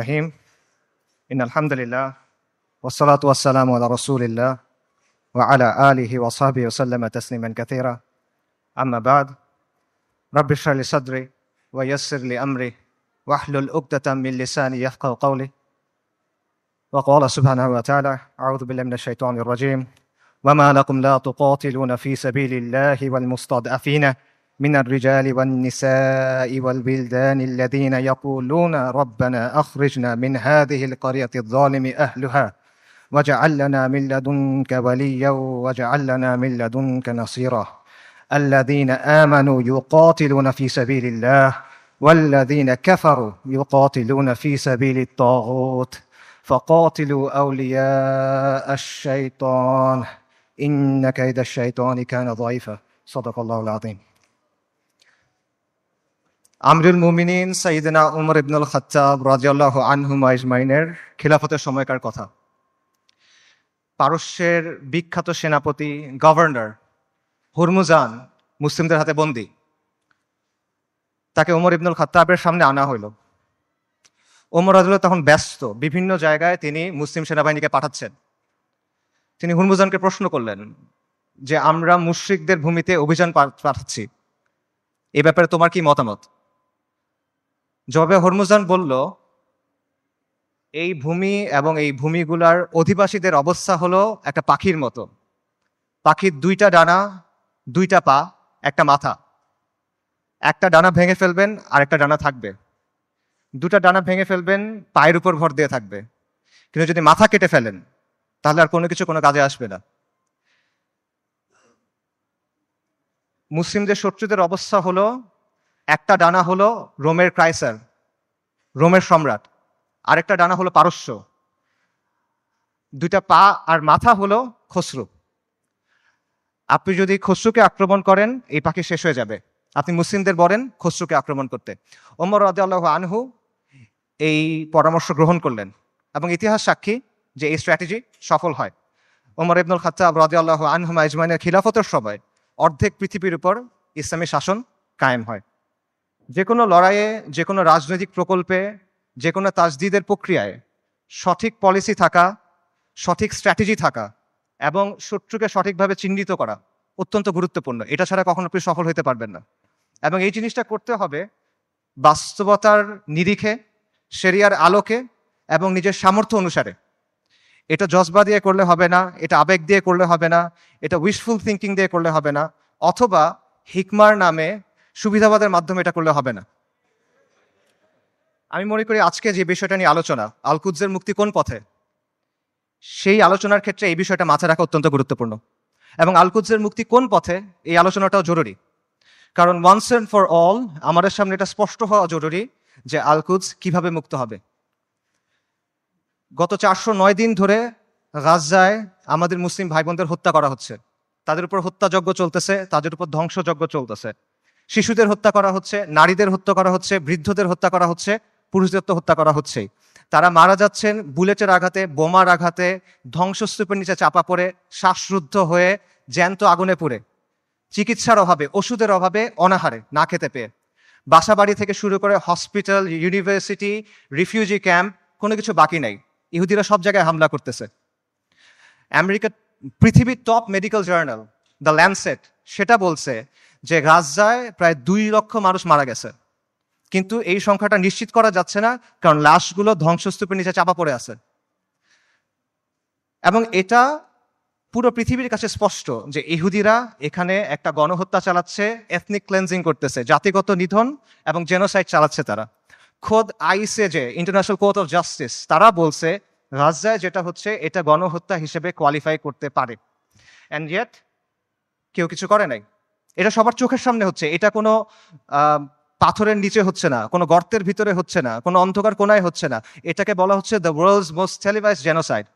রহিম আলহামদুলিল্লাহ ওয়াসসালাতু ওয়াসসালামু আলা রাসূলিল্লাহ ওয়া আলা আলিহি ওয়া সাহবিহি ওয়া সাল্লামা তাসলিমান কাসীরা আম্মা বা'দ রাব্বি ইশরাহ লি সাদরি ওয়া ইয়াসসির লি আমরি ওয়াহলুল উকদাতাম মিন লিসানি ইয়াফকাহু কওলি ওয়া ক্বালা সুবহানাহু ওয়া তাআলা আউযু বিল্লাহি মিনাশ শাইতানির রাজীম ওয়া মা লাকুম লা তুকাতিলুনা ফি সাবিলিল্লাহি ওয়াল মুস্তাদআফিনা من الرجال والنساء والبلدان الذين يقولون ربنا أخرجنا من هذه القرية الظالم أهلها واجعل لنا من لدنك وليا واجعل لنا من لدنك نصيرا الذين آمنوا يقاتلون في سبيل الله والذين كفروا يقاتلون في سبيل الطاغوت فقاتلوا أولياء الشيطان إن كيد الشيطان كان ضعيفا صدق الله العظيم আমরুল মুমিনিন সাইয়েদনা উমর ইবনুল খাত্তাব রাদিয়াল্লাহু আনহুমা আজমাইনের খিলাফতের সময়কার কথা। পারস্যের বিখ্যাত সেনাপতি গভর্নর হুরমুজান মুসলিমদের হাতে বন্দী। তাকে উমর ইবনুল খাত্তাবের সামনে আনা হইল। ওমর রাদিয়াল্লাহু তখন ব্যস্ত, বিভিন্ন জায়গায় তিনি মুসলিম সেনাবাহিনীকে পাঠাচ্ছেন। তিনি হুরমুজানকে প্রশ্ন করলেন যে আমরা মুশরিকদের ভূমিতে অভিযান পাঠাচ্ছি, এ ব্যাপারে তোমার কি মতামত? জবাবে হরমুজান বলল, এই ভূমি এবং এই ভূমিগুলার অধিবাসীদের অবস্থা হলো একটা পাখির মতো। পাখির দুইটা ডানা, দুইটা পা, একটা মাথা। একটা ডানা ভেঙে ফেলবেন আর একটা ডানা থাকবে। দুটা ডানা ভেঙে ফেলবেন, পায়ের উপর ভর দিয়ে থাকবে। কিন্তু যদি মাথা কেটে ফেলেন তাহলে আর কোনো কিছু কোনো কাজে আসবে না। মুসলিমদের শত্রুদের অবস্থা হলো, একটা ডানা হলো রোমের কায়সার, রোমের সম্রাট, আরেকটা ডানা হলো পারস্য, দুইটা পা আর মাথা হলো খসরু। আপনি যদি খসরুকে আক্রমণ করেন এই পাখি শেষ হয়ে যাবে। আপনি মুসলিমদের বলেন খসরুকে আক্রমণ করতে। ওমর রাদিয়াল্লাহু আনহু এই পরামর্শ গ্রহণ করলেন এবং ইতিহাস সাক্ষী যে এই স্ট্র্যাটেজি সফল হয়। ওমর ইবনুল খাত্তাব রাদিয়াল্লাহু আনহুমা আজমাইনের খিলাফতের সময় অর্ধেক পৃথিবীর উপর ইসলামী শাসন কায়েম হয়। যে কোনো লড়াইয়ে, যে কোনো রাজনৈতিক প্রকল্পে, যে কোনো তাজদিদের প্রক্রিয়ায় সঠিক পলিসি থাকা, সঠিক স্ট্র্যাটেজি থাকা এবং শত্রুকে সঠিকভাবে চিহ্নিত করা অত্যন্ত গুরুত্বপূর্ণ। এটা ছাড়া কখনো আপনি সফল হতে পারবেন না। এবং এই জিনিসটা করতে হবে বাস্তবতার নিরিখে, শরিয়ার আলোকে এবং নিজের সামর্থ্য অনুসারে। এটা জজবা দিয়ে করলে হবে না, এটা আবেগ দিয়ে করলে হবে না, এটা উইশফুল থিঙ্কিং দিয়ে করলে হবে না, অথবা হিকমার নামে সুবিধাবাদের মাধ্যমে এটা করলে হবে না। আমি মনে করি আজকে যে বিষয়টা নিয়ে আলোচনা, আল কুদসের মুক্তি কোন পথে, সেই আলোচনার ক্ষেত্রে এই বিষয়টা মাথায় রাখা অত্যন্ত গুরুত্বপূর্ণ। এবং আল কুদসের মুক্তি কোন পথে এই আলোচনাটাও জরুরি, কারণ ওয়ান্স এন্ড ফর অল আমাদের সামনে এটা স্পষ্ট হওয়া জরুরি যে আল কুদস কিভাবে মুক্ত হবে। গত 409 দিন ধরে গাজায় আমাদের মুসলিম ভাই বোনদের হত্যা করা হচ্ছে, তাদের উপর হত্যাযজ্ঞ চলতেছে, তাদের উপর ধ্বংসযজ্ঞ চলতেছে। শিশুদের হত্যা করা হচ্ছে, নারীদের হত্যা করা হচ্ছে, বৃদ্ধদের হত্যা করা হচ্ছে, পুরুষদের তো হত্যা করা হচ্ছেই। তারা মারা যাচ্ছেন বুলেটের আঘাতে, বোমার আঘাতে, ধ্বংসস্তূপের নিচে চাপা পড়ে, শ্বাসরুদ্ধ হয়ে, জ্যান্ত আগুনে পুড়ে, চিকিৎসার অভাবে, ওষুধের অভাবে, অনাহারে, না খেতে পেয়ে। বাসাবাড়ি থেকে শুরু করে হসপিটাল, ইউনিভার্সিটি, রিফিউজি ক্যাম্প, কোনো কিছু বাকি নাই। ইহুদিরা সব জায়গায় হামলা করতেছে। আমেরিকার পৃথিবীর top medical journal the Lancet সেটা বলছে যে গাজায় প্রায় 2 লক্ষ মানুষ মারা গেছে, কিন্তু এই সংখ্যাটা নিশ্চিত করা যাচ্ছে না, কারণ লাশগুলো ধ্বংসস্তূপের নিচে চাপা পড়ে আছে। এবং এটা পুরো পৃথিবীর কাছে স্পষ্ট যে ইহুদিরা এখানে একটা গণহত্যা চালাচ্ছে, এথনিক ক্লেন্সিং করতেছে, জাতিগত নিধন এবং জেনোসাইড চালাচ্ছে তারা। খোদ ICJ, international court of justice, তারা বলছে গাজায় যেটা হচ্ছে এটা গণহত্যা হিসেবে কোয়ালিফাই করতে পারে। অ্যান্ড ইয়েট কেউ কিছু করে নাই। এটা সবার চোখের সামনে হচ্ছে। এটা কোনো পাথরের নিচে হচ্ছে না, কোনো গর্তের ভিতরে হচ্ছে না, কোনো অন্ধকার কোনায় হচ্ছে না। এটাকে বলা হচ্ছে the world's most televised genocide.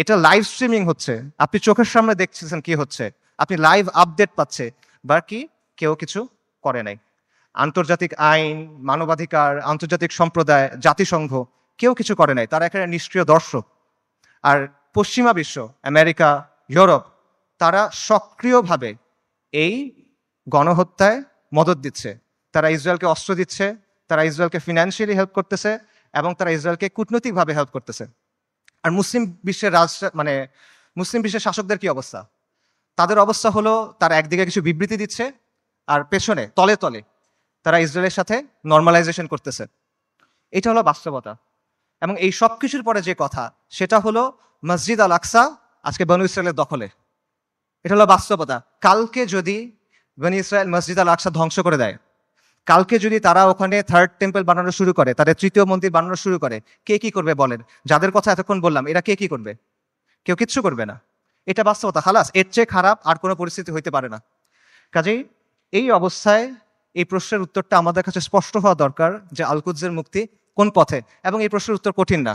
এটা লাইভ স্ট্রিমিং হচ্ছে, আপনি চোখের সামনে দেখছেন কি হচ্ছে, আপনি লাইভ আপডেট পাচ্ছে, বা কি কেউ কিছু করে নাই। আন্তর্জাতিক আইন, মানবাধিকার, আন্তর্জাতিক সম্প্রদায়, জাতিসংঘ কেউ কিছু করে নাই। তারা এখানে নিষ্ক্রিয় দর্শক। আর পশ্চিমা বিশ্ব, আমেরিকা, ইউরোপ, তারা সক্রিয়ভাবে এই গণহত্যায় মদত দিচ্ছে। তারা ইসরায়েলকে অস্ত্র দিচ্ছে, তারা ইসরায়েলকে ফিনান্সিয়ালি হেল্প করতেছে, এবং তারা ইসরায়েলকে কূটনৈতিকভাবে হেল্প করতেছে। আর মুসলিম বিশ্বের মুসলিম বিশ্বের শাসকদের কি অবস্থা? তাদের অবস্থা হলো তারা একদিকে কিছু বিবৃতি দিচ্ছে আর পেছনে তলে তলে তারা ইসরায়েলের সাথে নর্মালাইজেশন করতেছে। এটা হলো বাস্তবতা। এবং এই সব কিছুর পরে যে কথা সেটা হলো মসজিদ আল আকসা আজকে বনু ইসরায়েলের দখলে। এটা হলো বাস্তবতা। কালকে যদি বনু ইসরায়েল মসজিদ আল আকসা ধ্বংস করে দেয়, কালকে যদি তারা ওখানে থার্ড টেম্পল বানানো শুরু করে, তাদের তৃতীয় মন্দির বানানো শুরু করে, কে কি করবে বলেন? যাদের কথা এতক্ষণ বললাম এরা কে কি করবে? কেউ কিচ্ছু করবে না। এটা বাস্তবতা। খালাস, এর চেয়ে খারাপ আর কোনো পরিস্থিতি হইতে পারে না। কাজেই এই অবস্থায় এই প্রশ্নের উত্তরটা আমাদের কাছে স্পষ্ট হওয়া দরকার যে আল কুদসের মুক্তি কোন পথে। এবং এই প্রশ্নের উত্তর কঠিন না।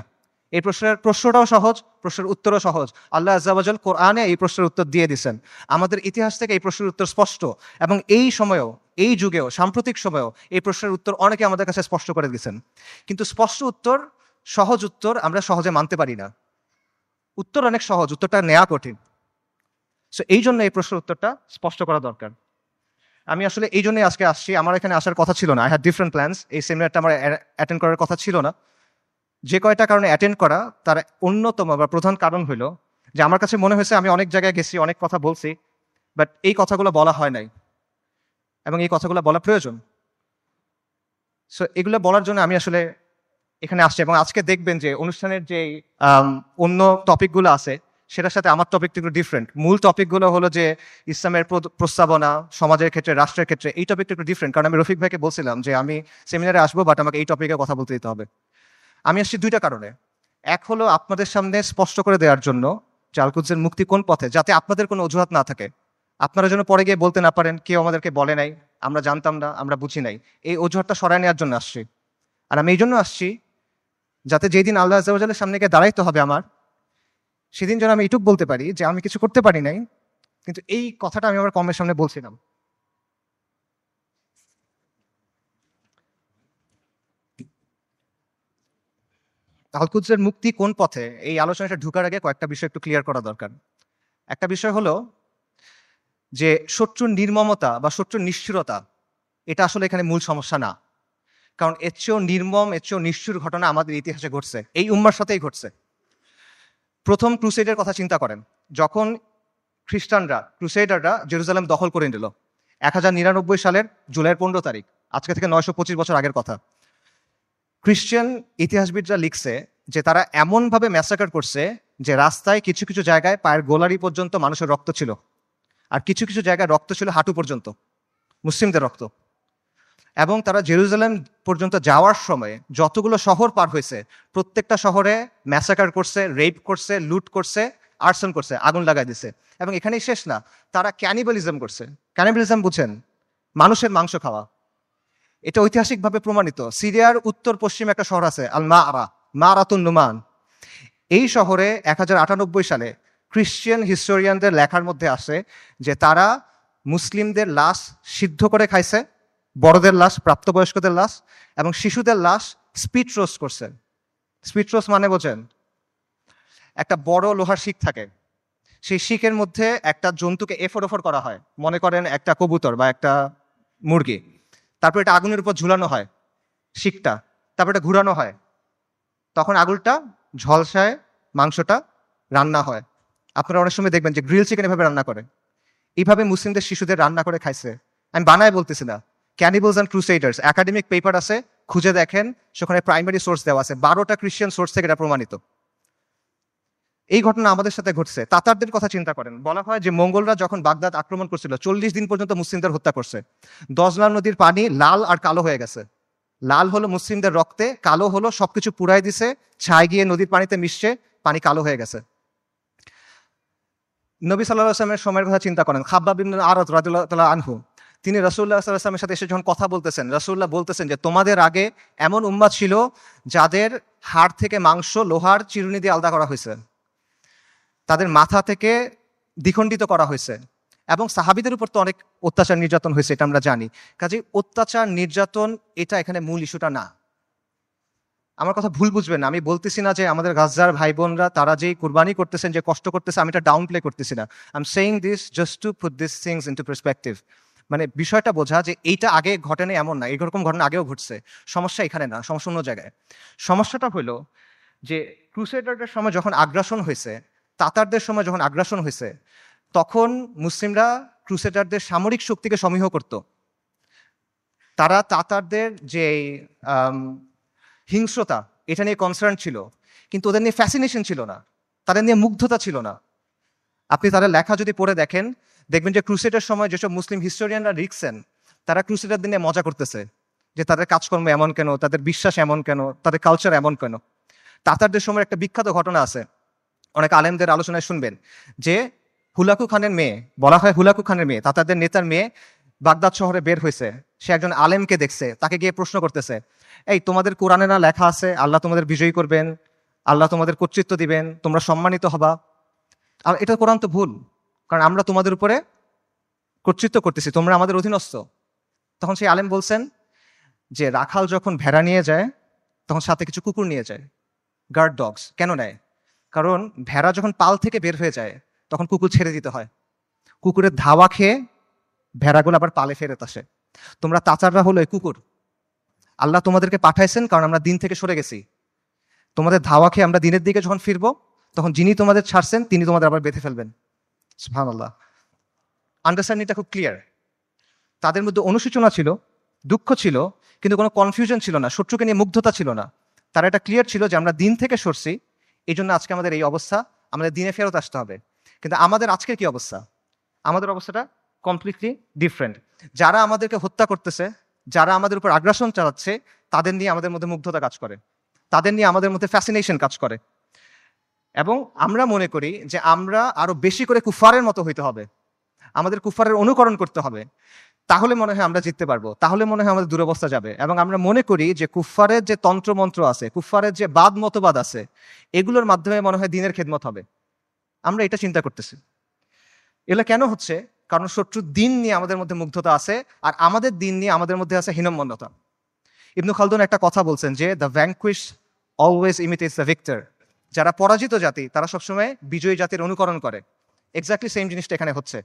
এই প্রশ্নটাও সহজ, প্রশ্নের উত্তরও সহজ। আল্লাহ আজ্জা ওয়া জাল কোরআনে এই প্রশ্নের উত্তর দিয়ে দিয়েছেন। আমাদের ইতিহাস থেকে এই প্রশ্নের উত্তর স্পষ্ট, এবং এই সময়েও, এই যুগেও, সাম্প্রতিক সময়েও এই প্রশ্নের উত্তর অনেকে আমাদের কাছে স্পষ্ট করে দিয়েছেন। কিন্তু স্পষ্ট উত্তর, সহজ উত্তর আমরা সহজে মানতে পারি না। উত্তর অনেক সহজ, উত্তরটা নেওয়া কঠিন। সো এই জন্য এই প্রশ্নের উত্তরটা স্পষ্ট করা দরকার। আমি আসলে এই জন্যই আজকে আসছি। আমার এখানে আসার কথা ছিল না। I had different plans. এই সেমিনারটা আমার অ্যাটেন্ড করার কথা ছিল না। যে কয়টা কারণে অ্যাটেন্ড করা, তার অন্যতম বা প্রধান কারণ হলো যে আমার কাছে মনে হয়েছে আমি অনেক জায়গায় গেছি, অনেক কথা বলছি, বাট এই কথাগুলো বলা হয় নাই, এবং এই কথাগুলো বলা প্রয়োজন। সো এগুলো বলার জন্য আমি আসলে এখানে আসছি। এবং আজকে দেখবেন যে অনুষ্ঠানের যে অন্য টপিকগুলো আছে সেটার সাথে আমার টপিকটা একটু ডিফারেন্ট। মূল টপিকগুলো হলো যে ইসলামের প্রস্তাবনা, সমাজের ক্ষেত্রে, রাষ্ট্রের ক্ষেত্রে। এই টপিকটা একটু ডিফারেন্ট, কারণ আমি রফিক ভাইকে বলছিলাম যে আমি সেমিনারে আসবো, বাট আমাকে এই টপিকে কথা বলতে দিতে হবে। আমি আসছি দুইটা কারণে। এক হলো আপনাদের সামনে স্পষ্ট করে দেওয়ার জন্য যে আল কুদসের মুক্তি কোন পথে, যাতে আপনাদের কোনো অজুহাত না থাকে। আপনারা যেন পরে গিয়ে বলতে না পারেন কেউ আমাদেরকে বলে নাই, আমরা জানতাম না, আমরা বুঝি নাই। এই অজুহাতটা সরায় নেওয়ার জন্য আসছি। আর আমি এই জন্য আসছি যাতে যেদিন আল্লাহ আজ্জা ওয়া জালের সামনে গিয়ে দাঁড়াইতে হবে আমার, সেদিন যেন আমি এটুক বলতে পারি যে আমি কিছু করতে পারি নাই, কিন্তু এই কথাটা আমি আমার কমের সামনে বলছিলাম। আল কুদসের মুক্তি কোন পথে, এই আলোচনাটা ঢুকার আগে কয়েকটা বিষয় একটু ক্লিয়ার করা দরকার। একটা বিষয় হলো যে শত্রুর নির্মমতা বা শত্রুর নিষ্ঠুরতা, এটা আসলে এখানে মূল সমস্যা না। কারণ এর চেয়েও নির্মম, এর চেয়েও নিষ্ঠুর ঘটনা আমাদের ইতিহাসে ঘটছে, এই উম্মার সাথেই ঘটছে। প্রথম ক্রুসেডের কথা চিন্তা করেন, যখন ক্রুসেডাররা জেরুজালেম দখল করে নিল 1099 সালের জুলাইয়ের 15 তারিখ, আজকে থেকে 925 বছর আগের কথা। খ্রিস্টান ইতিহাসবিদরা লিখছে যে তারা এমনভাবে ম্যাসাকার করছে যে রাস্তায় কিছু কিছু জায়গায় পায়ের গোলারি পর্যন্ত মানুষের রক্ত ছিল, আর কিছু কিছু জায়গায় রক্ত ছিল হাঁটু পর্যন্ত, মুসলিমদের রক্ত। এবং তারা জেরুজালেম পর্যন্ত যাওয়ার সময় যতগুলো শহর পার হয়েছে প্রত্যেকটা শহরে ম্যাসাকার করছে, রেপ করছে, লুট করছে, আর্সন করছে, আগুন লাগাই দিছে। এবং এখানেই শেষ না, তারা ক্যানিবালিজম করছে। ক্যানিবালিজম বুঝেন? মানুষের মাংস খাওয়া। এটা ঐতিহাসিকভাবে প্রমাণিত। সিরিয়ার উত্তর পশ্চিমে একটা শহর আছে আল মারাতুন নুমান। এই শহরে 1098 সালে খ্রিস্টান হিস্টোরিয়ানদের লেখার মধ্যে আসে যে তারা মুসলিমদের লাশ সিদ্ধ করে খাইছে, বড়দের লাশ, প্রাপ্তবয়স্কদের লাশ, এবং শিশুদের লাশ স্পিড রোস্ট করছে। স্পিড রোস্ট মানে বোঝেন? একটা বড় লোহার শিক থাকে, সেই শিকের মধ্যে একটা জন্তুকে এফোর ওফর করা হয়, মনে করেন একটা কবুতর বা একটা মুরগি। তারপর এটা আগুনের উপর ঝুলানো হয় শিকটা, তারপর এটা ঘুরানো হয়, তখন আগুনটা ঝলসায় মাংসটা রান্না হয়। আপনারা অনেক সময় দেখবেন যে গ্রিল চিকেন এভাবে রান্না করে। এইভাবে মুসলিমদের শিশুদের রান্না করে খাইছে। আমি বানায় বলতেছি না। ক্যানিবলস অ্যান্ড ক্রুসেডার্স একাডেমিক পেপার আছে, খুঁজে দেখেন, সেখানে প্রাইমারি সোর্স দেওয়া আছে, 12টা খ্রিস্টান সোর্স থেকে এটা প্রমাণিত। এই ঘটনা আমাদের সাথে ঘটছে। তাতারদের কথা চিন্তা করেন, বলা হয় যে মঙ্গলরা যখন বাগদাদ আক্রমণ করছিল 40 দিন পর্যন্ত মুসলিমদের হত্যা করছে। দজলা নদীর পানি লাল আর কালো হয়ে গেছে। লাল হলো মুসলিমদের রক্তে, কালো হলো সবকিছু পুরাই দিছে, ছাই গিয়ে নদীর পানিতে মিশছে, পানি কালো হয়ে গেছে। নবী সাল্লাল্লাহু আলাইহি ওয়াসাল্লামের সময়ের কথা চিন্তা করেন, খাব্বাব ইবনে আরাদ রাদিয়াল্লাহু তাআলা আনহু, তিনি রাসূলুল্লাহ সাল্লাল্লাহু আলাইহি ওয়াসাল্লামের সাথে এসে যখন কথা বলতেছেন, রাসূলুল্লাহ বলতেছেন যে তোমাদের আগে এমন উম্মাত ছিল যাদের হাড় থেকে মাংস লোহার চিরুনি দিয়ে আলাদা করা হয়েছে, তাদের মাথা থেকে দ্বিখণ্ডিত করা হয়েছে, এবং সাহাবীদের উপর তো অনেক অত্যাচার নির্যাতন হয়েছে, এটা আমরা জানি। কাজেই অত্যাচার নির্যাতন এটা এখানে মূল ইস্যুটা না। আমার কথা ভুল বুঝবেন না, আমি বলতেছি না যে আমাদের গাজ্জার ভাই বোনরা তারা যেই কুরবানি করতেছেন, যে কষ্ট করতেছে, আমি এটা ডাউন প্লে করতেছি না। I am saying this just to put this things into perspective. মানে বিষয়টা বোঝা যে এইটা আগে ঘটেনি এমন না, এইরকম ঘটনা আগেও ঘটছে। সমস্যা এখানে না, সমস্যা অন্য জায়গায়। সমস্যাটা হলো যে ক্রুসেডারদের সময় যখন আগ্রাসন হয়েছে, তাতারদের সময় যখন আগ্রাসন হয়েছে, তখন মুসলিমরা ক্রুসেডারদের সামরিক শক্তিকে সমীহ করত। তারা তাতারদের যে হিংস্রতা, এটা নিয়ে কনসার্ন ছিল, কিন্তু ওদের নিয়ে ফ্যাসিনেশন ছিল না, তাদের নিয়ে মুগ্ধতা ছিল না। আপনি তাদের লেখা যদি পড়ে দেখেন, দেখবেন যে ক্রুসেডের সময় যেসব মুসলিম হিস্টোরিয়ানরা লিখছেন, তারা ক্রুসেডারদের নিয়ে মজা করতেছে যে তাদের কাজকর্ম এমন কেন, তাদের বিশ্বাস এমন কেন, তাদের কালচার এমন কেন। তাতারদের সময় একটা বিখ্যাত ঘটনা আছে, অনেক আলেমদের আলোচনায় শুনবেন, যে হুলাকু খানের মেয়ে, বলা হয় হুলাকু খানের মেয়ে, তাতারদের নেতার মেয়ে বাগদাদ শহরে বের হয়েছে। সে একজন আলেমকে দেখছে, তাকে গিয়ে প্রশ্ন করতেছে, এই তোমাদের কোরআনে না লেখা আছে আল্লাহ তোমাদের বিজয়ী করবেন, আল্লাহ তোমাদের কর্তৃত্ব দিবেন, তোমরা সম্মানিত হবা? আর এটা কোরআন তো ভুল, কারণ আমরা তোমাদের উপরে কর্তৃত্ব করতেছি, তোমরা আমাদের অধীনস্থ। তখন সেই আলেম বলছেন যে রাখাল যখন ভেড়া নিয়ে যায়, তখন সাথে কিছু কুকুর নিয়ে যায়, গার্ড ডগস। কেন নেয়? কারণ ভেড়া যখন পাল থেকে বের হয়ে যায়, তখন কুকুর ছেড়ে দিতে হয়, কুকুরের ধাওয়া খেয়ে ভেড়াগুলো আবার পালে ফেরত আসে। তোমরা তাচাররা হলো এই কুকুর। আল্লাহ তোমাদেরকে পাঠাইছেন কারণ আমরা দিন থেকে সরে গেছি। তোমাদের ধাওয়া খেয়ে আমরা দিনের দিকে যখন ফিরবো, তখন যিনি তোমাদের ছাড়ছেন তিনি তোমাদের আবার বেঁধে ফেলবেন। সুবহানাল্লাহ। আন্ডারস্ট্যান্ডিংটা খুব ক্লিয়ার। তাদের মধ্যে অনুশোচনা ছিল, দুঃখ ছিল, কিন্তু কোনো কনফিউশন ছিল না, শত্রুকে নিয়ে মুগ্ধতা ছিল না। তারা এটা ক্লিয়ার ছিল যে আমরা দিন থেকে সরছি, এই জন্য আজকে আমাদের এই অবস্থা, আমাদের দিনে ফেরত আসতে হবে। কিন্তু আমাদের আজকের কি অবস্থা? আমাদের অবস্থাটা কমপ্লিটলি ডিফারেন্ট। যারা আমাদেরকে হত্যা করতেছে, যারা আমাদের উপর আগ্রাসন চালাচ্ছে, তাদের নিয়ে আমাদের মধ্যে মুগ্ধতা কাজ করে, তাদের নিয়ে আমাদের মধ্যে ফ্যাসিনেশন কাজ করে, এবং আমরা মনে করি যে আমরা আরো বেশি করে কুফারের মতো হইতে হবে, আমাদের কুফারের অনুকরণ করতে হবে, তাহলে মনে হয় আমরা জিততে পারবো, তাহলে মনে হয় আমাদের দুরবস্থা যাবে। এবং আমরা মনে করি যে কুফারের যে তন্ত্রমন্ত্র আছে, কুফারের যে বাদ মতবাদ আছে, এগুলোর মাধ্যমে মনে হয় দিনের খেদমত হবে। আমরা এটা চিন্তা করতেছি। এগুলো কেন হচ্ছে? কারণ শত্রুর দিন নিয়ে আমাদের মধ্যে মুগ্ধতা আছে, আর আমাদের দিন নিয়ে আমাদের মধ্যে আছে হীনম্মন্যতা। ইবনু খালদুন একটা কথা বলছেন যে the vanquish always imitates the victor. যারা পরাজিত জাতি, তারা সবসময় বিজয়ী জাতির অনুকরণ করে। এক্স্যাক্টলি সেম জিনিসটা এখানে হচ্ছে।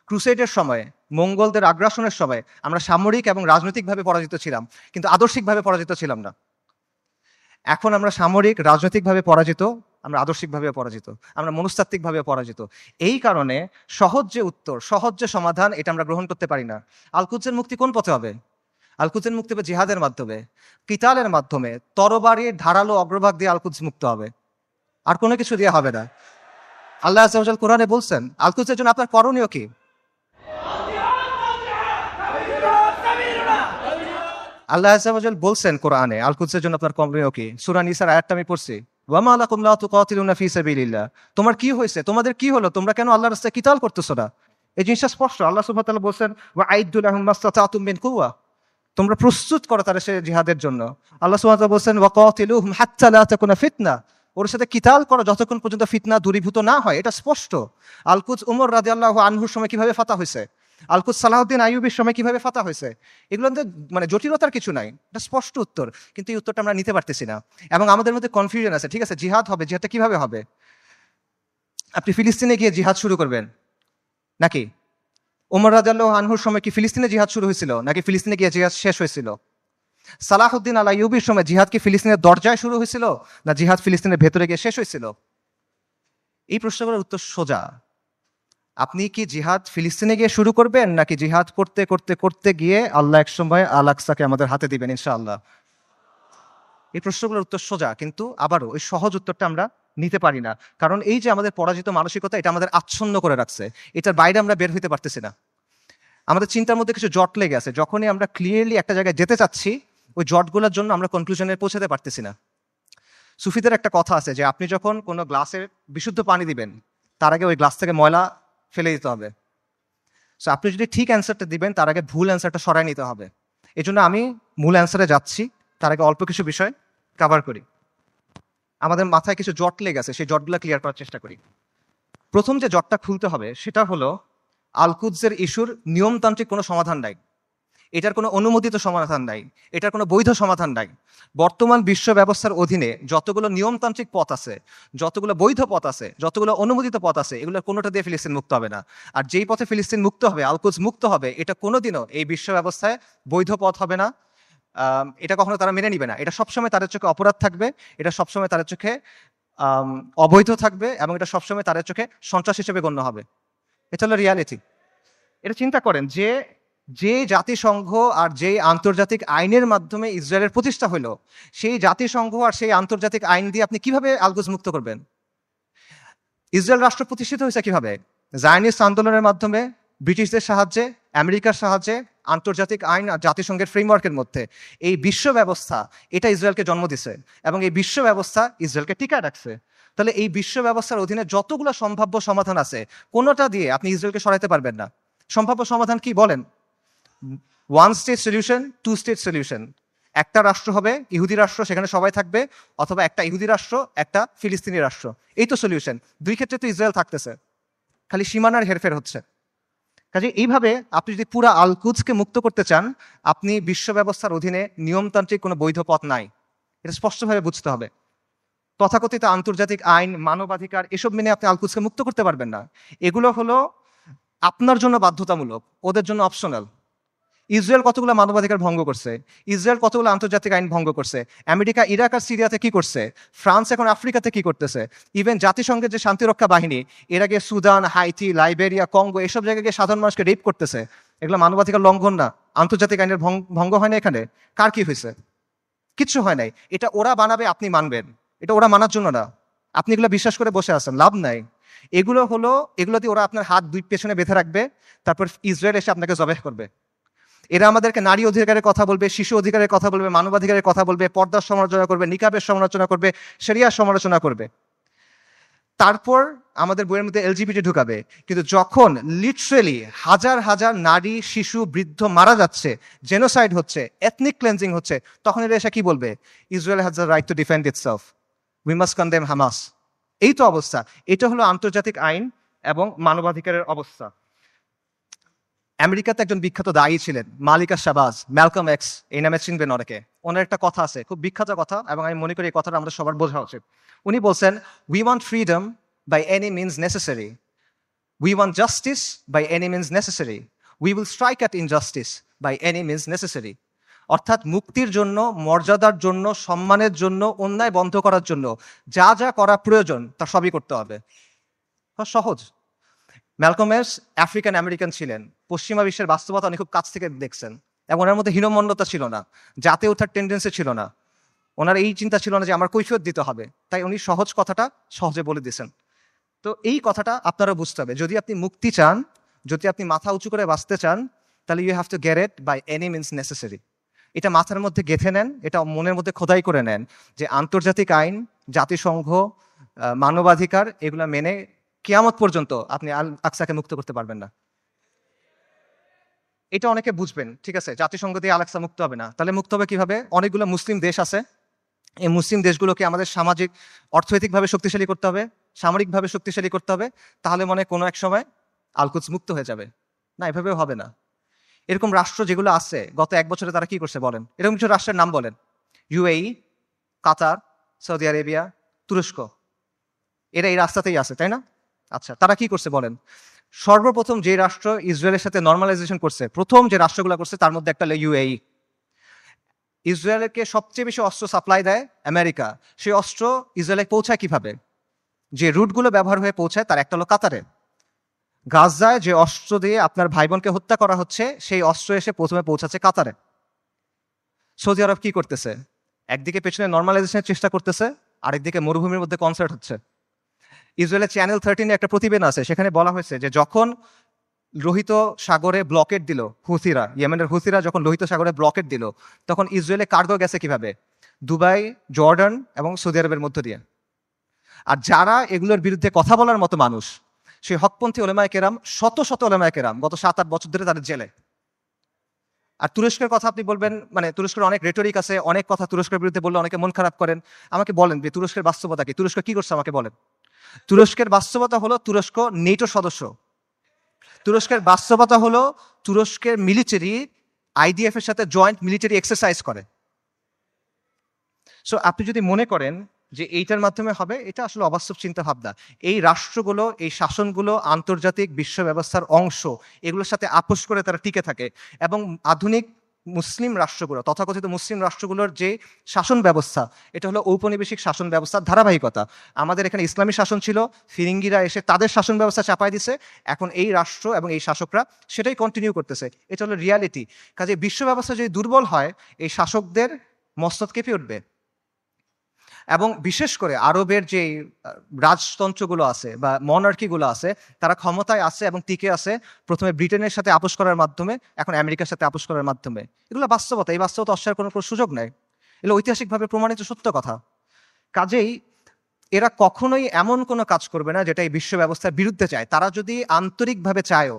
ক্রুসেডের সময়, মঙ্গলদের আগ্রাসনের সময় আমরা সামরিক এবং রাজনৈতিকভাবে পরাজিত ছিলাম, কিন্তু আদর্শিকভাবে পরাজিত ছিলাম না। এখন আমরা সামরিক, রাজনৈতিকভাবে পরাজিত, আমরা আদর্শিকভাবে পরাজিত, আমরা মনস্তাত্ত্বিকভাবে পরাজিত। এই কারণে সহজ যে উত্তর, সহজ যে সমাধান, এটা আমরা গ্রহণ করতে পারি না। আল-কুদসের মুক্তি কোন পথে হবে? আল-কুদসের মুক্তি হবে জিহাদের মাধ্যমে, কিতালের মাধ্যমে, তরবারির ধারালো অগ্রভাগ দিয়ে আল-কুদস মুক্ত হবে, আর কোনো কিছু দিয়ে হবে না। আল্লাহ আযজা ওয়া জাল কোরআনে বলছেন আল-কুদসের জন্য আপনার করণীয় কি? আল্লাহ আযজা ওয়া জাল বলছেন কোরআনে আল-কুদসের জন্য আপনার করণীয় কি? সূরা নিসার আয়াতটা আমি পড়ছি, ওয়া মা লাকুম লা তুকাতিলুনা ফি সাবিলিল্লাহ। তোমার কি হয়েছে, তোমাদের কি হলো, তোমরা কেন আল্লাহর রাস্তায় কিতাল করতেছো না? এই জিনিসটা স্পষ্ট। আল্লাহ সুবহানাহু ওয়া তাআলা বলছেন ওয়া আইদ্দু লাহুম মাসতাতাতুম মিন কুওয়া, তোমরা প্রস্তুত করো তাদের সে জিহাদের জন্য। আল্লাহ সুবহানাহু ওয়া তাআলা বলছেন ওয়া কাতিলুহুম হাত্তা লা তাকুনা ফিতনা, ওর সাথে কিতাল করো যতক্ষণ পর্যন্ত ফিতনা দূরীভূত না হয়। এটা স্পষ্ট। আল-কুদস উমর রাদিয়াল্লাহু আনহুর সময় কিভাবে ফাতা হয়েছে, আল-কুদস সালাহউদ্দিন আইয়ুবীর সময় কিভাবে ফাতা হয়েছে, এগুলো মানে জটিলতার কিছু নাই, এটা স্পষ্ট উত্তর। কিন্তু এই উত্তরটা আমরা নিতে পারতেছি না, এবং আমাদের মধ্যে কনফিউশন আছে। ঠিক আছে, জিহাদ হবে, জিহাদটা কিভাবে হবে? আপনি ফিলিস্তিনে গিয়ে জিহাদ শুরু করবেন নাকি? উমর রাদিয়াল্লাহু আনহুর সময় কি ফিলিস্তিনে জিহাদ শুরু হয়েছিল, নাকি ফিলিস্তিনে গিয়ে জিহাদ শেষ হয়েছিল? সালাহউদ্দিন আল আইয়ুবীর সময় জিহাদ কি ফিলিস্তিনের দরজায় শুরু হয়েছিল, না জিহাদ ফিলিস্তিনের ভেতরে গিয়ে শেষ হয়েছিল? এই প্রশ্নগুলোর উত্তর সোজা। আপনি কি জিহাদ ফিলিস্তিনে গিয়ে শুরু করবেন, নাকি জিহাদ করতে করতে করতে গিয়ে আল্লাহ একসময় আল আকসাকে আমাদের হাতে দিবেন ইনশাআল্লাহ? এই প্রশ্নগুলোর উত্তর সোজা, কিন্তু আবারও এই সহজ উত্তরটা আমরা নিতে পারি না, কারণ এই যে আমাদের পরাজিত মানসিকতা, এটা আমাদের আচ্ছন্ন করে রাখছে, এটার বাইরে আমরা বের হইতে পারতেছি না। আমাদের চিন্তার মধ্যে কিছু জট লেগে আছে, যখনই আমরা ক্লিয়ারলি একটা জায়গায় যেতে চাচ্ছি, ওই জটগুলোর জন্য আমরা কনক্লুশনে পৌঁছাতে পারতেছি না। সুফিদের একটা কথা আছে যে আপনি যখন কোনো গ্লাসের বিশুদ্ধ পানি দিবেন, তার আগে ওই গ্লাস থেকে ময়লা ফেলে দিতে হবে। সো আপনি যদি ঠিক অ্যান্সারটা দিবেন, তার আগে ভুল অ্যান্সারটা সরাই নিতে হবে। এই জন্য আমি মূল অ্যান্সারে যাচ্ছি, তার আগে অল্প কিছু বিষয় কভার করি। আমাদের মাথায় কিছু জট লেগে আছে, সেই জটগুলো ক্লিয়ার করার চেষ্টা করি। প্রথম যে জটটা খুলতে হবে সেটা হলো আল-কুদসের ইস্যুর নিয়মতান্ত্রিক কোনো সমাধান নাই। এটার কোনো অনুমোদিত সমাধান নাই, এটার কোনো বৈধ সমাধান নাই। বর্তমান বিশ্ব ব্যবস্থার অধীনে যতগুলো নিয়মতান্ত্রিক পথ আছে, যতগুলো বৈধ পথ আছে, যতগুলো অনুমোদিত পথ আছে, এগুলোর কোনোটা দিয়ে ফিলিস্তিন মুক্ত হবে না। আর যেই পথে ফিলিস্তিন মুক্ত হবে, আল-কুদস মুক্ত হবে, এটা কোনোদিনও এই বিশ্ব ব্যবস্থায় বৈধ পথ হবে না। এটা কখনো তারা মেনে নিবে না। এটা সবসময় তাদের চোখে অপরাধ থাকবে, এটা সবসময় তাদের চোখে অবৈধ থাকবে, এবং এটা সবসময় তাদের চোখে সন্ত্রাস হিসেবে গণ্য হবে। এটা হলো রিয়ালিটি। এটা চিন্তা করেন যে যে জাতিসংঘ আর যে আন্তর্জাতিক আইনের মাধ্যমে ইসরায়েলের প্রতিষ্ঠা হলো, সেই জাতিসংঘ আর সেই আন্তর্জাতিক আইন দিয়ে আপনি কিভাবে আল-কুদস মুক্ত করবেন? ইসরায়েল রাষ্ট্র প্রতিষ্ঠিত হয়েছে কিভাবে? জায়নিস্ট আন্দোলনের মাধ্যমে, ব্রিটিশদের সাহায্যে, আমেরিকার সাহায্যে, আন্তর্জাতিক আইন আর জাতিসংঘের ফ্রেমওয়ার্কের মধ্যে। এই বিশ্ব ব্যবস্থা এটা ইসরায়েলকে জন্ম দিছে, এবং এই বিশ্ব ব্যবস্থা ইসরায়েলকে টিকায় রাখছে। তাহলে এই বিশ্ব ব্যবস্থার অধীনে যতগুলো সম্ভাব্য সমাধান আছে, কোনোটা দিয়ে আপনি ইসরায়েলকে সরাইতে পারবেন না। সম্ভাব্য সমাধান কি বলেন? One state solution, two state solution. একটা রাষ্ট্র হবে, ইহুদি রাষ্ট্র, সেখানে সবাই থাকবে, অথবা একটা ইহুদি রাষ্ট্র, একটা ফিলিস্তিনি রাষ্ট্র। এই তো সলিউশন। দুই ক্ষেত্রে তো ইসরায়েল থাকতেছে, খালি সীমানার হেরফের হচ্ছে। কাজে এইভাবে আপনি যদি পুরা আল-কুদসকে মুক্ত করতে চান, আপনি বিশ্ব ব্যবস্থার অধীনে নিয়মতান্ত্রিক কোনো বৈধ পথ নাই, এটা স্পষ্টভাবে বুঝতে হবে। তথাকথিত আন্তর্জাতিক আইন, মানবাধিকার, এসব মেনে আপনি আল-কুদসকে মুক্ত করতে পারবেন না। এগুলো হলো আপনার জন্য বাধ্যতামূলক, ওদের জন্য অপশনাল। ইসরায়েল কতগুলো মানবাধিকার ভঙ্গ করছে, ইসরায়েল কতগুলো আন্তর্জাতিক আইন ভঙ্গ করছে, আমেরিকা ইরাক আর সিরিয়াতে কি করছে, ফ্রান্স এখন আফ্রিকাতে কি করতেছে, ইভেন জাতিসংঘের যে শান্তিরক্ষা বাহিনী এর আগে সুদান, হাইতি, লাইবেরিয়া, কঙ্গো এসব জায়গায় গিয়ে সাধারণ মানুষকে রেপ করতেছে। এগুলো মানবাধিকার লঙ্ঘন না? আন্তর্জাতিক আইনের ভঙ্গ হয় না এখানে? কার কি হয়েছে? কিচ্ছু হয় নাই। এটা ওরা বানাবে, আপনি মানবেন, এটা ওরা মানার জন্য না। আপনি এগুলো বিশ্বাস করে বসে আছেন, লাভ নাই। এগুলো দিয়ে ওরা আপনার হাত দুই পেছনে বেঁধে রাখবে, তারপর ইসরায়েল এসে আপনাকে জবেহ করবে। এরা আমাদেরকে নারী অধিকারের কথা বলবে, শিশু অধিকারের কথা বলবে, মানবাধিকারের কথা বলবে, পর্দার সমালোচনা করবে, নিকাবের সমালোচনা করবে, শরিয়ার সমালোচনা করবে। তারপর আমাদের বইয়ের মধ্যে এলজিবিটি ঢুকাবে। কিন্তু যখন লিটারেলি হাজার হাজার নারী, শিশু, বৃদ্ধ মারা যাচ্ছে, জেনোসাইড হচ্ছে, এথনিক ক্লেন্সিং হচ্ছে, তখন এরা এসে কি বলবে? Israel has the right to defend itself, we must condemn Hamas. এই তো অবস্থা। এটা হলো আন্তর্জাতিক আইন এবং মানবাধিকারের অবস্থা। আমেরিকাতে একজন বিখ্যাত দায়ী ছিলেন, মালিকা শাহবাজ, ম্যালকম এক্স, এই নামে চিনবেন অনেকে। ওনার একটা কথা আছে, খুব বিখ্যাত কথা, এবং আমি মনে করি এই কথাটা আমাদের সবার বোঝা উচিত। উনি বলছেন, we want freedom by any means necessary, we want justice by any means necessary, we will strike at injustice by any means necessary. অর্থাৎ মুক্তির জন্য, মর্যাদার জন্য, সম্মানের জন্য, অন্যায় বন্ধ করার জন্য যা যা করা প্রয়োজন তা সবই করতে হবে। সহজ। ম্যালকম এক্স আফ্রিকান আমেরিকান ছিলেন, পশ্চিমা বিশ্বের বাস্তবতা উনি খুব কাছ থেকে দেখছেন, এবং ওনার মধ্যে হীনমন্যতা ছিল না, জাতে ওঠার টেন্ডেন্সি ছিল না। ওনার এই চিন্তা ছিল না যে আমার কৈফিয়ত দিতে হবে, তাই উনি সহজ কথাটা সহজে বলে দিয়েছেন। তো এই কথাটা আপনারা বুঝতে হবে, যদি আপনি মুক্তি চান, যদি আপনি মাথা উঁচু করে বাঁচতে চান, তাহলে you have to get it by any means necessary. এটা মাথার মধ্যে গেঁথে নেন, এটা মনের মধ্যে খোদাই করে নেন যে আন্তর্জাতিক আইন, জাতিসংঘ, মানবাধিকার, এগুলা মেনে কিয়ামত পর্যন্ত আপনি আল আকসাকে মুক্ত করতে পারবেন না। এটা অনেকে বুঝবেন, ঠিক আছে, জাতিসংঘ দিয়ে আল আকসা মুক্ত হবে না। তাহলে মুক্ত হবে কিভাবে? অনেকগুলো মুসলিম দেশ আছে, এই মুসলিম দেশগুলোকে আমাদের সামাজিক, অর্থনৈতিকভাবে শক্তিশালী করতে হবে, সামরিকভাবে শক্তিশালী করতে হবে, তাহলে মনে কোনো এক সময় আল-কুদস মুক্ত হয়ে যাবে। না, এভাবেও হবে না। এরকম রাষ্ট্র যেগুলো আছে, গত এক বছরে তারা কি করছে বলেন? এরকম কিছু রাষ্ট্রের নাম বলেন। ইউএই, কাতার, সৌদি আরেবিয়া, তুরস্ক, এরা এই রাস্তাতেই আছে, তাই না? আচ্ছা, তারা কি করছে বলেন? সর্বপ্রথম যে রাষ্ট্র ইসরায়েলের সাথে নর্মালাইজেশন করছে, প্রথম যে রাষ্ট্রগুলো করছে, তার মধ্যে একটা হলো ইউএই। ইসরায়েলকে সবচেয়ে বেশি অস্ত্র সাপ্লাই দেয় আমেরিকা। সেই অস্ত্র ইসরায়েলে পৌঁছায় কিভাবে? যে রুটগুলো ব্যবহার হয়ে পৌঁছায়, তার একটা হলো কাতারে। গাজায় যে অস্ত্র দিয়ে আপনার ভাই বোনকে হত্যা করা হচ্ছে, সেই অস্ত্র এসে প্রথমে পৌঁছাচ্ছে কাতারে। সৌদি আরব কি করতেছে? একদিকে পেছনে নর্মালাইজেশনের চেষ্টা করতেছে, আরেকদিকে মরুভূমির মধ্যে কনসার্ট হচ্ছে। ইসরায়েলের চ্যানেল 13 একটা প্রতিবেদন আছে, সেখানে বলা হয়েছে যে যখন লোহিত সাগরে ব্লকেট দিল হুথিরা, ইয়েমেনের হুথিরা যখন লোহিত সাগরে ব্লকেট দিল, তখন ইসরায়েলে কার্গো গেছে কিভাবে? দুবাই, জর্ডান এবং সৌদি আরবের মধ্য দিয়ে। আর যারা এগুলোর বিরুদ্ধে কথা বলার মতো মানুষ, সেই হকপন্থী ওলেমায়ে কেরাম, শত শত ওলেমায়ে কেরাম গত 7-8 বছর ধরে তাদের জেলে। আর তুরস্কের কথা আপনি বলবেন, মানে তুরস্কের অনেক রেটরিক আছে, অনেক কথা তুরস্কের বিরুদ্ধে বললে অনেকে মন খারাপ করেন। আমাকে বলেন যে তুরস্কের বাস্তবতা কি? তুরস্ক কি করছে আমাকে বলেন। তুরস্কের বাস্তবতা হলো তুরস্ক নেটোর সদস্য। তুরস্কের বাস্তবতা হলো তুরস্কের মিলিটারি IDF এর সাথে জয়েন্ট মিলিটারি এক্সারসাইজ করে। সো আপনি যদি মনে করেন যে এইটার মাধ্যমে হবে, এটা আসলে অবাস্তব চিন্তা ভাবনা। এই রাষ্ট্রগুলো, এই শাসনগুলো আন্তর্জাতিক বিশ্ব ব্যবস্থার অংশ, এগুলোর সাথে আপোষ করে তারা টিকে থাকে। এবং আধুনিক মুসলিম রাষ্ট্রগুলো, তথাকথিত মুসলিম রাষ্ট্রগুলোর যে শাসন ব্যবস্থা, এটা হলো ঔপনিবেশিক শাসন ব্যবস্থার ধারাবাহিকতা। আমাদের এখানে ইসলামী শাসন ছিল, ফিরিঙ্গিরা এসে তাদের শাসন ব্যবস্থা চাপায় দিছে, এখন এই রাষ্ট্র এবং এই শাসকরা সেটাই কন্টিনিউ করতেছে। এটা হলো রিয়ালিটি। কাজে বিশ্ব ব্যবস্থা যদি দুর্বল হয়, এই শাসকদের মস্তক কেঁপে উঠবে। এবং বিশেষ করে আরবের যে রাজতন্ত্রগুলো আছে বা মনার্কিগুলো আছে, তারা ক্ষমতায় আছে এবং টিকে আছে প্রথমে ব্রিটেনের সাথে আপোষ করার মাধ্যমে, এখন আমেরিকার সাথে আপোষ করার মাধ্যমে। এগুলো বাস্তবতা, এই বাস্তবতা অস্বীকার কোনো সুযোগ নেই, এগুলো ঐতিহাসিকভাবে প্রমাণিত সত্য কথা। কাজেই এরা কখনোই এমন কোনো কাজ করবে না যেটা এই বিশ্ব ব্যবস্থার বিরুদ্ধে চায়। তারা যদি আন্তরিকভাবে চায়ও,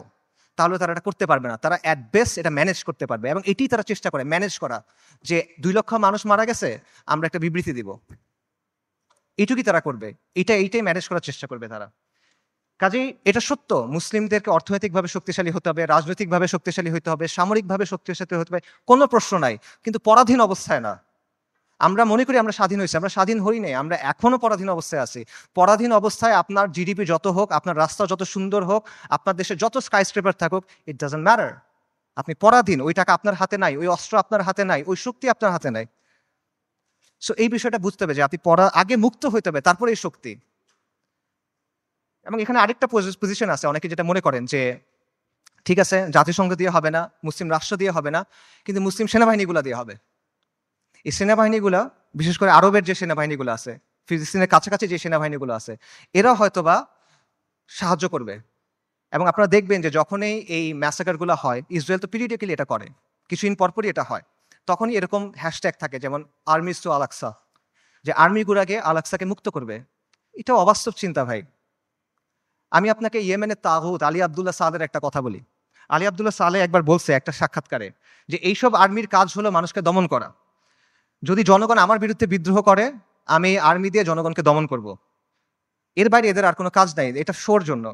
তাহলে তারা এটা করতে পারবে না। তারা অ্যাট বেস্ট এটা ম্যানেজ করতে পারবে, এবং এটি তারা চেষ্টা করে ম্যানেজ করা, যে 2 লক্ষ মানুষ মারা গেছে, আমরা একটা বিবৃতি দিব, এইটুকুই তারা করবে। এইটাই ম্যানেজ করার চেষ্টা করবে তারা। কাজেই এটা সত্য, মুসলিমদেরকে অর্থনৈতিকভাবে শক্তিশালী হতে হবে, রাজনৈতিকভাবে শক্তিশালী হতে হবে, সামরিকভাবে শক্তিশালী হতে হবে, কোনো প্রশ্ন নাই, কিন্তু পরাধীন অবস্থায় না। আমরা মনে করি আমরা স্বাধীন হয়েছি, আমরা স্বাধীন হই নাই, আমরা এখনো পরাধীন অবস্থায় আছি। পরাধীন অবস্থায় আপনার জিডিপি যত হোক, আপনার রাস্তা যত সুন্দর হোক, আপনার দেশে যত স্কাইস্ক্রেপার থাকুক, ইট ডাজন্ট ম্যাটার। আপনি পরাধীন, ওই টাকা আপনার হাতে নাই, ওই অস্ত্র আপনার হাতে নাই, ওই শক্তি আপনার হাতে নাই। সো এই বিষয়টা বুঝতে হবে যে আপনি আগে মুক্ত হইতে হবে, তারপরে এই শক্তি। এবং এখানে আরেকটা পজিশন আছে, অনেকে যেটা মনে করেন যে ঠিক আছে, জাতিসংঘ দিয়ে হবে না, মুসলিম রাষ্ট্র দিয়ে হবে না, কিন্তু মুসলিম সেনাবাহিনীগুলো দিয়ে হবে। এই সেনাবাহিনীগুলো, বিশেষ করে আরবের যে সেনাবাহিনীগুলো আছে, ফিলিস্তিনের কাছাকাছি যে সেনাবাহিনীগুলো আছে, এরা হয়তোবা সাহায্য করবে। এবং আপনারা দেখবেন যে যখনই এই ম্যাসাকারগুলো হয়, ইসরায়েল তো পিরিয়ডিক্যালি এটা করে, কিছুদিন পরপরই এটা হয়, তখনই এরকম হ্যাশট্যাগ থাকে, যেমন আর্মিস টু আলাক্সা, যে আর্মিগুলাকে আলাক্সাকে মুক্ত করবে। এটা অবাস্তব চিন্তা ভাই। আমি আপনাকে ইয়েমেনের তাগুত আলী আবদুল্লাহ সালের একটা কথা বলি। আলী আবদুল্লাহ সালে একবার বলছে একটা সাক্ষাৎকারে, যে এইসব আর্মির কাজ হলো মানুষকে দমন করা। যদি জনগণ আমার বিরুদ্ধে বিদ্রোহ করে, আমি আর্মি দিয়ে জনগণকে দমন করব। এর বাইরে এদের আর কোনো কাজ নাই, এটা শোর জন্য।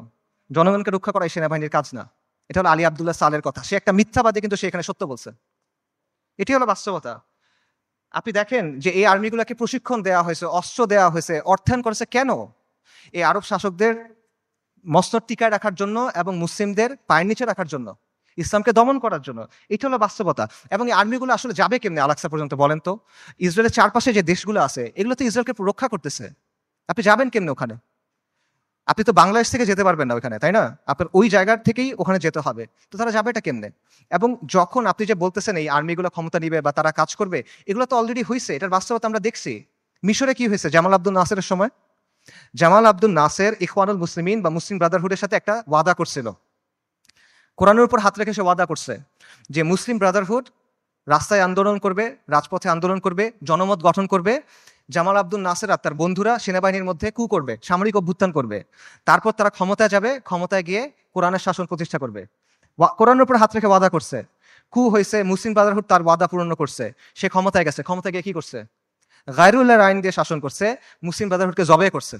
জনগণকে রক্ষা করা এই সেনাবাহিনীর কাজ না। এটা হলো আলী আবদুল্লাহ সালের কথা। সে একটা মিথ্যাবাদী, কিন্তু সে এখানে সত্য বলছে। এটি হলো বাস্তবতা। আপনি দেখেন যে এই আর্মিগুলোকে প্রশিক্ষণ দেওয়া হয়েছে, অস্ত্র দেওয়া হয়েছে, অর্থায়ন করেছে কেন? এই আরব শাসকদের মসনদ টিকায় রাখার জন্য এবং মুসলিমদের পায়ের নিচে রাখার জন্য, ইসলামকে দমন করার জন্য। এটা হলো বাস্তবতা। এবং এই আর্মিগুলো আসলে যাবে কেমনে আলাক্সা পর্যন্ত বলেন তো? ইসরায়েলের চারপাশে যে দেশগুলো আছে, এগুলো তো ইসরায়েলকে রক্ষা করতেছে। আপনি যাবেন কেমনে ওখানে? আপনি তো বাংলাদেশ থেকে যেতে পারবেন না ওখানে, তাই না? আপনার ওই জায়গার থেকেই ওখানে যেতে হবে। তো তারা যাবে এটা কেমনে? এবং যখন আপনি যে বলতেছেন এই আর্মিগুলো ক্ষমতা নিবে বা তারা কাজ করবে, এগুলো তো অলরেডি হয়েছে, এটার বাস্তবতা আমরা দেখছি। মিশরে কি হয়েছে জামাল আব্দুল নাসেরের সময়? জামাল আব্দুল নাসের ইখওয়ানুল মুসলিমিন বা মুসলিম ব্রাদারহুডের সাথে একটা ওয়াদা করছিল, কোরআনের উপর হাত রেখে সে ওয়াদা করছে যে মুসলিম ব্রাদারহুড রাস্তায় আন্দোলন করবে, রাজপথে আন্দোলন করবে, জনমত গঠন করবে। জামাল আব্দুল নাসের আর তার বন্ধুরা সেনাবাহিনীর মধ্যে কু করবে, সামরিক অভ্যুত্থান করবে। তারপর তারা ক্ষমতায় যাবে, ক্ষমতায় গিয়ে কোরআনের শাসন প্রতিষ্ঠা করবে। কোরআনের উপর হাত রেখে ওয়াদা করছে, কু হয়েছে, মুসলিম ব্রাদারহুড তার ওয়াদা পূর্ণ করছে, সে ক্ষমতায় গেছে, ক্ষমতায় গিয়ে কি করছে? গায়রুল্লাহর আইন দিয়ে শাসন করছে, মুসলিম ব্রাদারহুডকে জবে করছে।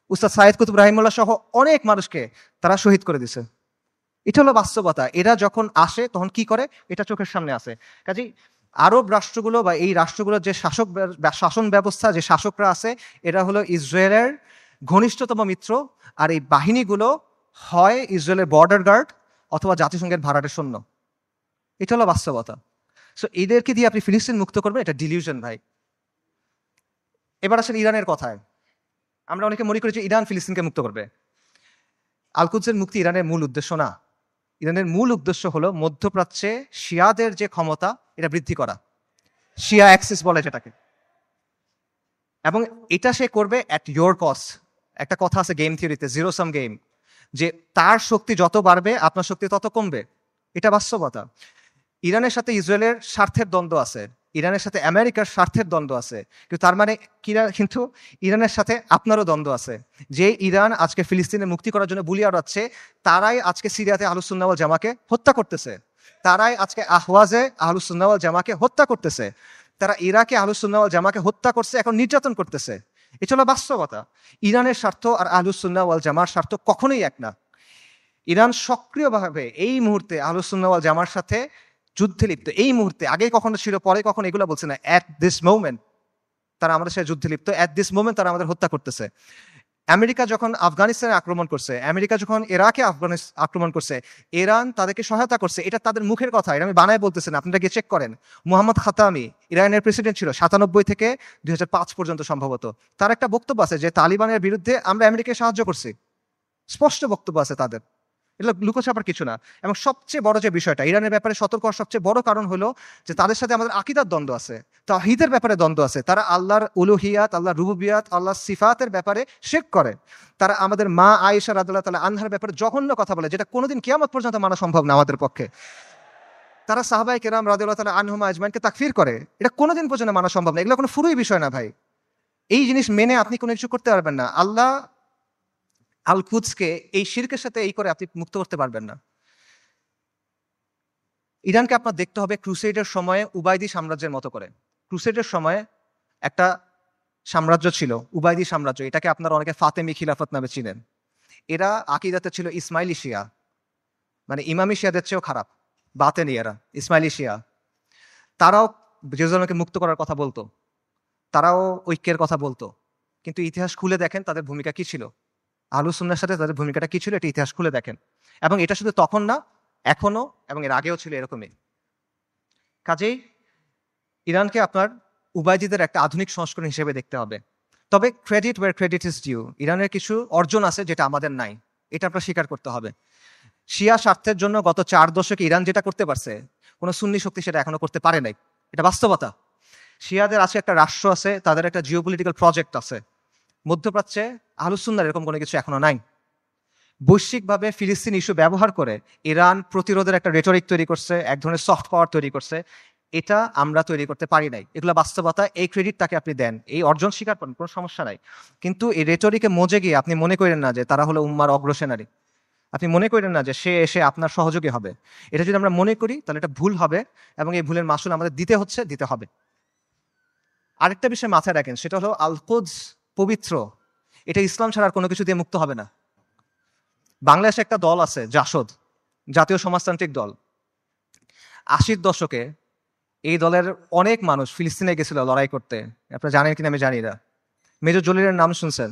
উস্তাদ সাইদ কুতুব রাহিমুল্লাহ সহ অনেক মানুষকে তারা শহীদ করে দিছে। এটা হলো বাস্তবতা। এরা যখন আসে তখন কি করে, এটা চোখের সামনে আসে। কাজেই আরব রাষ্ট্রগুলো বা এই রাষ্ট্রগুলোর যে শাসন ব্যবস্থা, যে শাসকরা আছে, এরা হলো ইসরায়েলের ঘনিষ্ঠতম মিত্র। আর এই বাহিনীগুলো হয় ইসরায়েলের বর্ডার গার্ড অথবা জাতিসংঘের ভাড়াটের সৈন্য। এটা হলো বাস্তবতা। সো এদেরকে দিয়ে আপনি ফিলিস্তিন মুক্ত করবেন, এটা ডিলিউশন ভাই। এবার আসেন ইরানের কথায়। আমরা অনেকে মনে করি যে ইরান ফিলিস্তিনকে মুক্ত করবে। আল-কুদসের মুক্তি ইরানের মূল উদ্দেশ্য না। ইরানের মূল উদ্দেশ্য হলো মধ্যপ্রাচ্যে শিয়াদের যে ক্ষমতা, এটা বৃদ্ধি করা, শিয়া অ্যাক্সিস বলে যেটাকে। এবং এটা সে করবে অ্যাট ইয়োর কস্ট। একটা কথা আছে গেম থিওরিতে, জিরো সাম গেম, যে তার শক্তি যত বাড়বে আপনার শক্তি তত কমবে। এটা বাস্তবতা। ইরানের সাথে ইসরায়েলের স্বার্থের দ্বন্দ্ব আছে, ইরানের সাথে আমেরিকার স্বার্থের দ্বন্দ্ব আছে, কিন্তু তার মানে কিন্তু ইরানের সাথে আপনারও দ্বন্দ্ব আছে। যে ইরান আজকে ফিলিস্তিনের মুক্তি করার জন্য বুলি আওড়াচ্ছে, তারাই আজকে সিরিয়াতে আহলুস সুন্নাহ ওয়াল জামাকে হত্যা করতেছে, তারাই আজকে আহওয়াজে আহলুস সুন্নাহ ওয়াল জামাকে হত্যা করতেছে, তারা ইরাকে আহলুস সুন্নাহ ওয়াল জামাকে হত্যা করছে, এখন নির্যাতন করতেছে। এটা হলো বাস্তবতা। ইরানের স্বার্থ আর আহলুস সুন্নাহ ওয়াল জামার স্বার্থ কখনোই এক না। ইরান সক্রিয়ভাবে এই মুহূর্তে আহলুস সুন্নাহ ওয়াল জামার সাথে যুদ্ধে লিপ্ত এই মুহূর্তে, আগে কখনো ছিল পরে কখনো এগুলো বলছে না, অ্যাট দিস মোমেন্ট তারা আমাদের সাথে যুদ্ধে লিপ্ত, অ্যাট দিস মোমেন্ট তারা আমাদের হত্যা করতেছে। আমেরিকা যখন আফগানিস্তানে আক্রমণ করছে, আমেরিকা যখন ইরাকে আক্রমণ করছে, ইরান তাদেরকে সহায়তা করছে, এটা তাদের মুখের কথা, এটা আমি বানায় বলতেছি না, আপনারা গিয়ে চেক করেন। মুহাম্মদ খাতামি ইরানের প্রেসিডেন্ট ছিল 97 থেকে 2005 পর্যন্ত সম্ভবত। তার একটা বক্তব্য আছে যে তালিবানের বিরুদ্ধে আমরা আমেরিকাকে সাহায্য করছি, স্পষ্ট বক্তব্য আছে তাদের, এগুলো লুকোছাপার কিছু না। এবং সবচেয়ে বড় যে বিষয়টা ইরানের ব্যাপারে সতর্ক হওয়ার সবচেয়ে বড় কারণ হলো যে তাদের সাথে আমাদের আকীদার দ্বন্দ্ব আছে, তাওহীদের ব্যাপারে দ্বন্দ্ব আছে। তারা আল্লাহর উলুহিয়াত, আল্লাহর রুবুবিয়াত, আল্লাহর সিফাতের ব্যাপারে শিরক করে। তারা আমাদের মা আয়েশা রাদিয়াল্লাহু তাআলা আনহার ব্যাপারে জঘন্য কথা বলে, যেটা কোনোদিন কিয়ামত পর্যন্ত মানা সম্ভব না আমাদের পক্ষে। তারা সাহাবায়ে কেরাম রাদিয়াল্লাহু তাআলা আনহুম আজমাইনকে তাকফির করে, এটা কোনোদিন পর্যন্ত মানা সম্ভব না। এগুলো কোনো ফুরুই বিষয় না ভাই, এই জিনিস মেনে আপনি কোনো কিছু করতে পারবেন না। আল্লাহ আল কুদসকে এই শিরকের সাথে এই করে আপনি মুক্ত করতে পারবেন না। ইরানকে আপনার দেখতে হবে ক্রুসেডের সময়ে উবাইদি সাম্রাজ্যের মতো করে। ক্রুসেডের সময়ে একটা সাম্রাজ্য ছিল উবাইদি সাম্রাজ্য, এটাকে আপনারা অনেকে ফাতেমি খিলাফত নামে চিনেন। এরা আকীদাতে ছিল ইসমাইলি শিয়া, মানে ইমামি শিয়াদের চেয়েও খারাপ, বাতেনি এরা ইসমাইলি শিয়া। তারাও জেরুজালেমকে মুক্ত করার কথা বলতো, তারাও ঐক্যের কথা বলতো, কিন্তু ইতিহাস খুলে দেখেন তাদের ভূমিকা কি ছিল, আহলুস সুন্নাহর সাথে তাদের ভূমিকাটা কি ছিল, এটা ইতিহাস খুলে দেখেন। এবং এটা শুধু তখন না, এখনো এবং এর আগেও ছিল এরকমই। কাজেই ইরানকে আপনার উবাইদিদের একটা আধুনিক সংস্করণ হিসেবে দেখতে হবে। তবে credit where credit is due, ইরানের কিছু অর্জন আছে যেটা আমাদের নাই, এটা আপনার স্বীকার করতে হবে। শিয়া স্বার্থের জন্য গত 4 দশকে ইরান যেটা করতে পারছে কোনো সুন্নি শক্তি সেটা এখনো করতে পারে নাই, এটা বাস্তবতা। শিয়াদের আছে একটা রাষ্ট্র আছে, তাদের একটা জিওপলিটিক্যাল প্রজেক্ট আছে। মধ্যপ্রাচ্যে আহলুস সুন্নাহর এরকম কোনো কিছু এখনো নাই। বৈশ্বিকভাবে ফিলিস্তিন ইস্যু ব্যবহার করে ইরান প্রতিরোধের একটা রেটরিক তৈরি করছে, এক ধরনের সফট পাওয়ার তৈরি করছে, এটা আমরা তৈরি করতে পারি নাই। এগুলো বাস্তবতা, এই ক্রেডিট তাকে আপনি দেন, এই অর্জন স্বীকার করেন, কোনো সমস্যা নাই। কিন্তু এই রেটরিকে মজে গিয়ে আপনি মনে করেন না যে তারা হলো উম্মার অগ্রসেনারী, আপনি মনে করেন না যে সে এসে আপনার সহযোগী হবে। এটা যদি আমরা মনে করি তাহলে এটা ভুল হবে, এবং এই ভুলের মাসুল আমাদের দিতে হবে। আরেকটা বিষয় মাথায় রাখেন, সেটা হলো আল কুদস পবিত্র, এটা ইসলাম ছাড়া আর কোনো কিছু দিয়ে মুক্ত হবে না। বাংলাদেশে একটা দল আছে জাসদ, জাতীয় সমাজতান্ত্রিক দল। 80-র দশকে এই দলের অনেক মানুষ ফিলিস্তিনে গেছিল লড়াই করতে, আপনারা জানেন কিনা আমি জানি না। মেজর জলিলের নাম শুনছেন,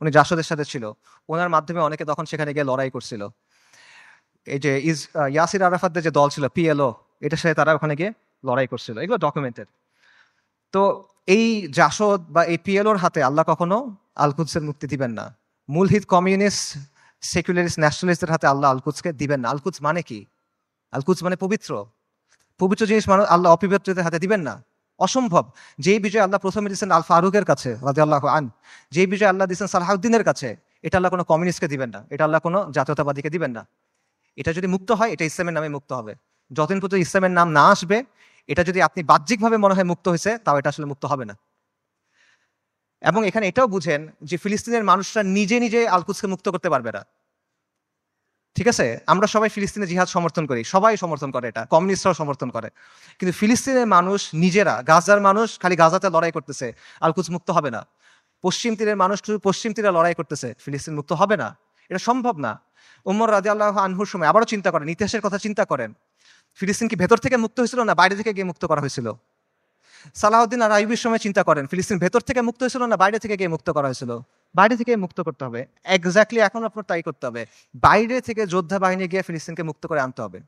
উনি জাসদের সাথে ছিল, ওনার মাধ্যমে অনেকে তখন সেখানে গিয়ে লড়াই করছিল। এই যে ইয়াসির আরাফাতদের যে দল ছিল পিএলও, এটার সাথে তারা ওখানে গিয়ে লড়াই করছিল, এগুলো ডকুমেন্টেড। তো এই জাসদ বা এই পিএলওর হাতে আল্লাহ কখনো আল কুদসের মুক্তি দিবেন না। মূলহিত কমিউনিস্ট সেকুলারিস্ট ন্যাশনালিস্টদের হাতে আল্লাহ আল কুদসকে দিবেন না। আল কুদস মানে কি? আল কুদস মানে পবিত্র, পবিত্র জিনিস মানুষ আল্লাহ অপবিত্রদের হাতে দিবেন না, অসম্ভব। যেই বিজয় আল্লাহ প্রথমে দিচ্ছেন আল ফারুকের কাছে রাদিয়াল্লাহু আনহু, যেই বিজয় আল্লাহ দিচ্ছেন সালাহউদ্দিনের কাছে, এটা আল্লাহ কোনো কমিউনিস্টকে দিবেন না, এটা আল্লাহ কোনো জাতীয়তাবাদীকে দিবেন না। এটা যদি মুক্ত হয় এটা ইসলামের নামে মুক্ত হবে। যতদিন পর্যন্ত ইসলামের নাম না আসবে, এটা যদি আপনি বাহ্যিকভাবে মনে হয় মুক্ত হয়েছে, তাও এটা আসলে মুক্ত হবে না। এবং এখানে এটাও বুঝেন যে ফিলিস্তিনের মানুষরা নিজে নিজে আল কুদসকে মুক্ত করতে পারবে না। ঠিক আছে, আমরা সবাই ফিলিস্তিনে জিহাদ সমর্থন করি, সবাই সমর্থন করে, এটা কমিউনিস্টরাও সমর্থন করে, কিন্তু ফিলিস্তিনের মানুষ নিজেরা, গাজার মানুষ খালি গাজাতে লড়াই করতেছে, আল কুদস মুক্ত হবে না। পশ্চিম তীরের মানুষ শুধু পশ্চিম তীরে লড়াই করতেছে, ফিলিস্তিন মুক্ত হবে না, এটা সম্ভব না। উমর রাদিয়াল্লাহু আনহুর সময় আবারও চিন্তা করেন, ইতিহাসের কথা চিন্তা করেন, ফিলিস্তিন কি ভেতর থেকে মুক্ত হয়েছিল না বাইরে থেকে গিয়ে মুক্ত করা হয়েছিল? সালাহউদ্দিন আর আইয়ুবের সময় চিন্তা করেন, ফিলিস্তিন ভেতর থেকে মুক্ত হয়েছিল না বাইরে থেকে গিয়ে মুক্ত করা হয়েছিল? বাইরে থেকে মুক্ত করতে হবে। এক্স্যাক্টলি এখন আপনার তাই করতে হবে, বাইরে থেকে যোদ্ধা বাহিনী গিয়ে ফিলিস্তিনকে মুক্ত করে আনতে হবে।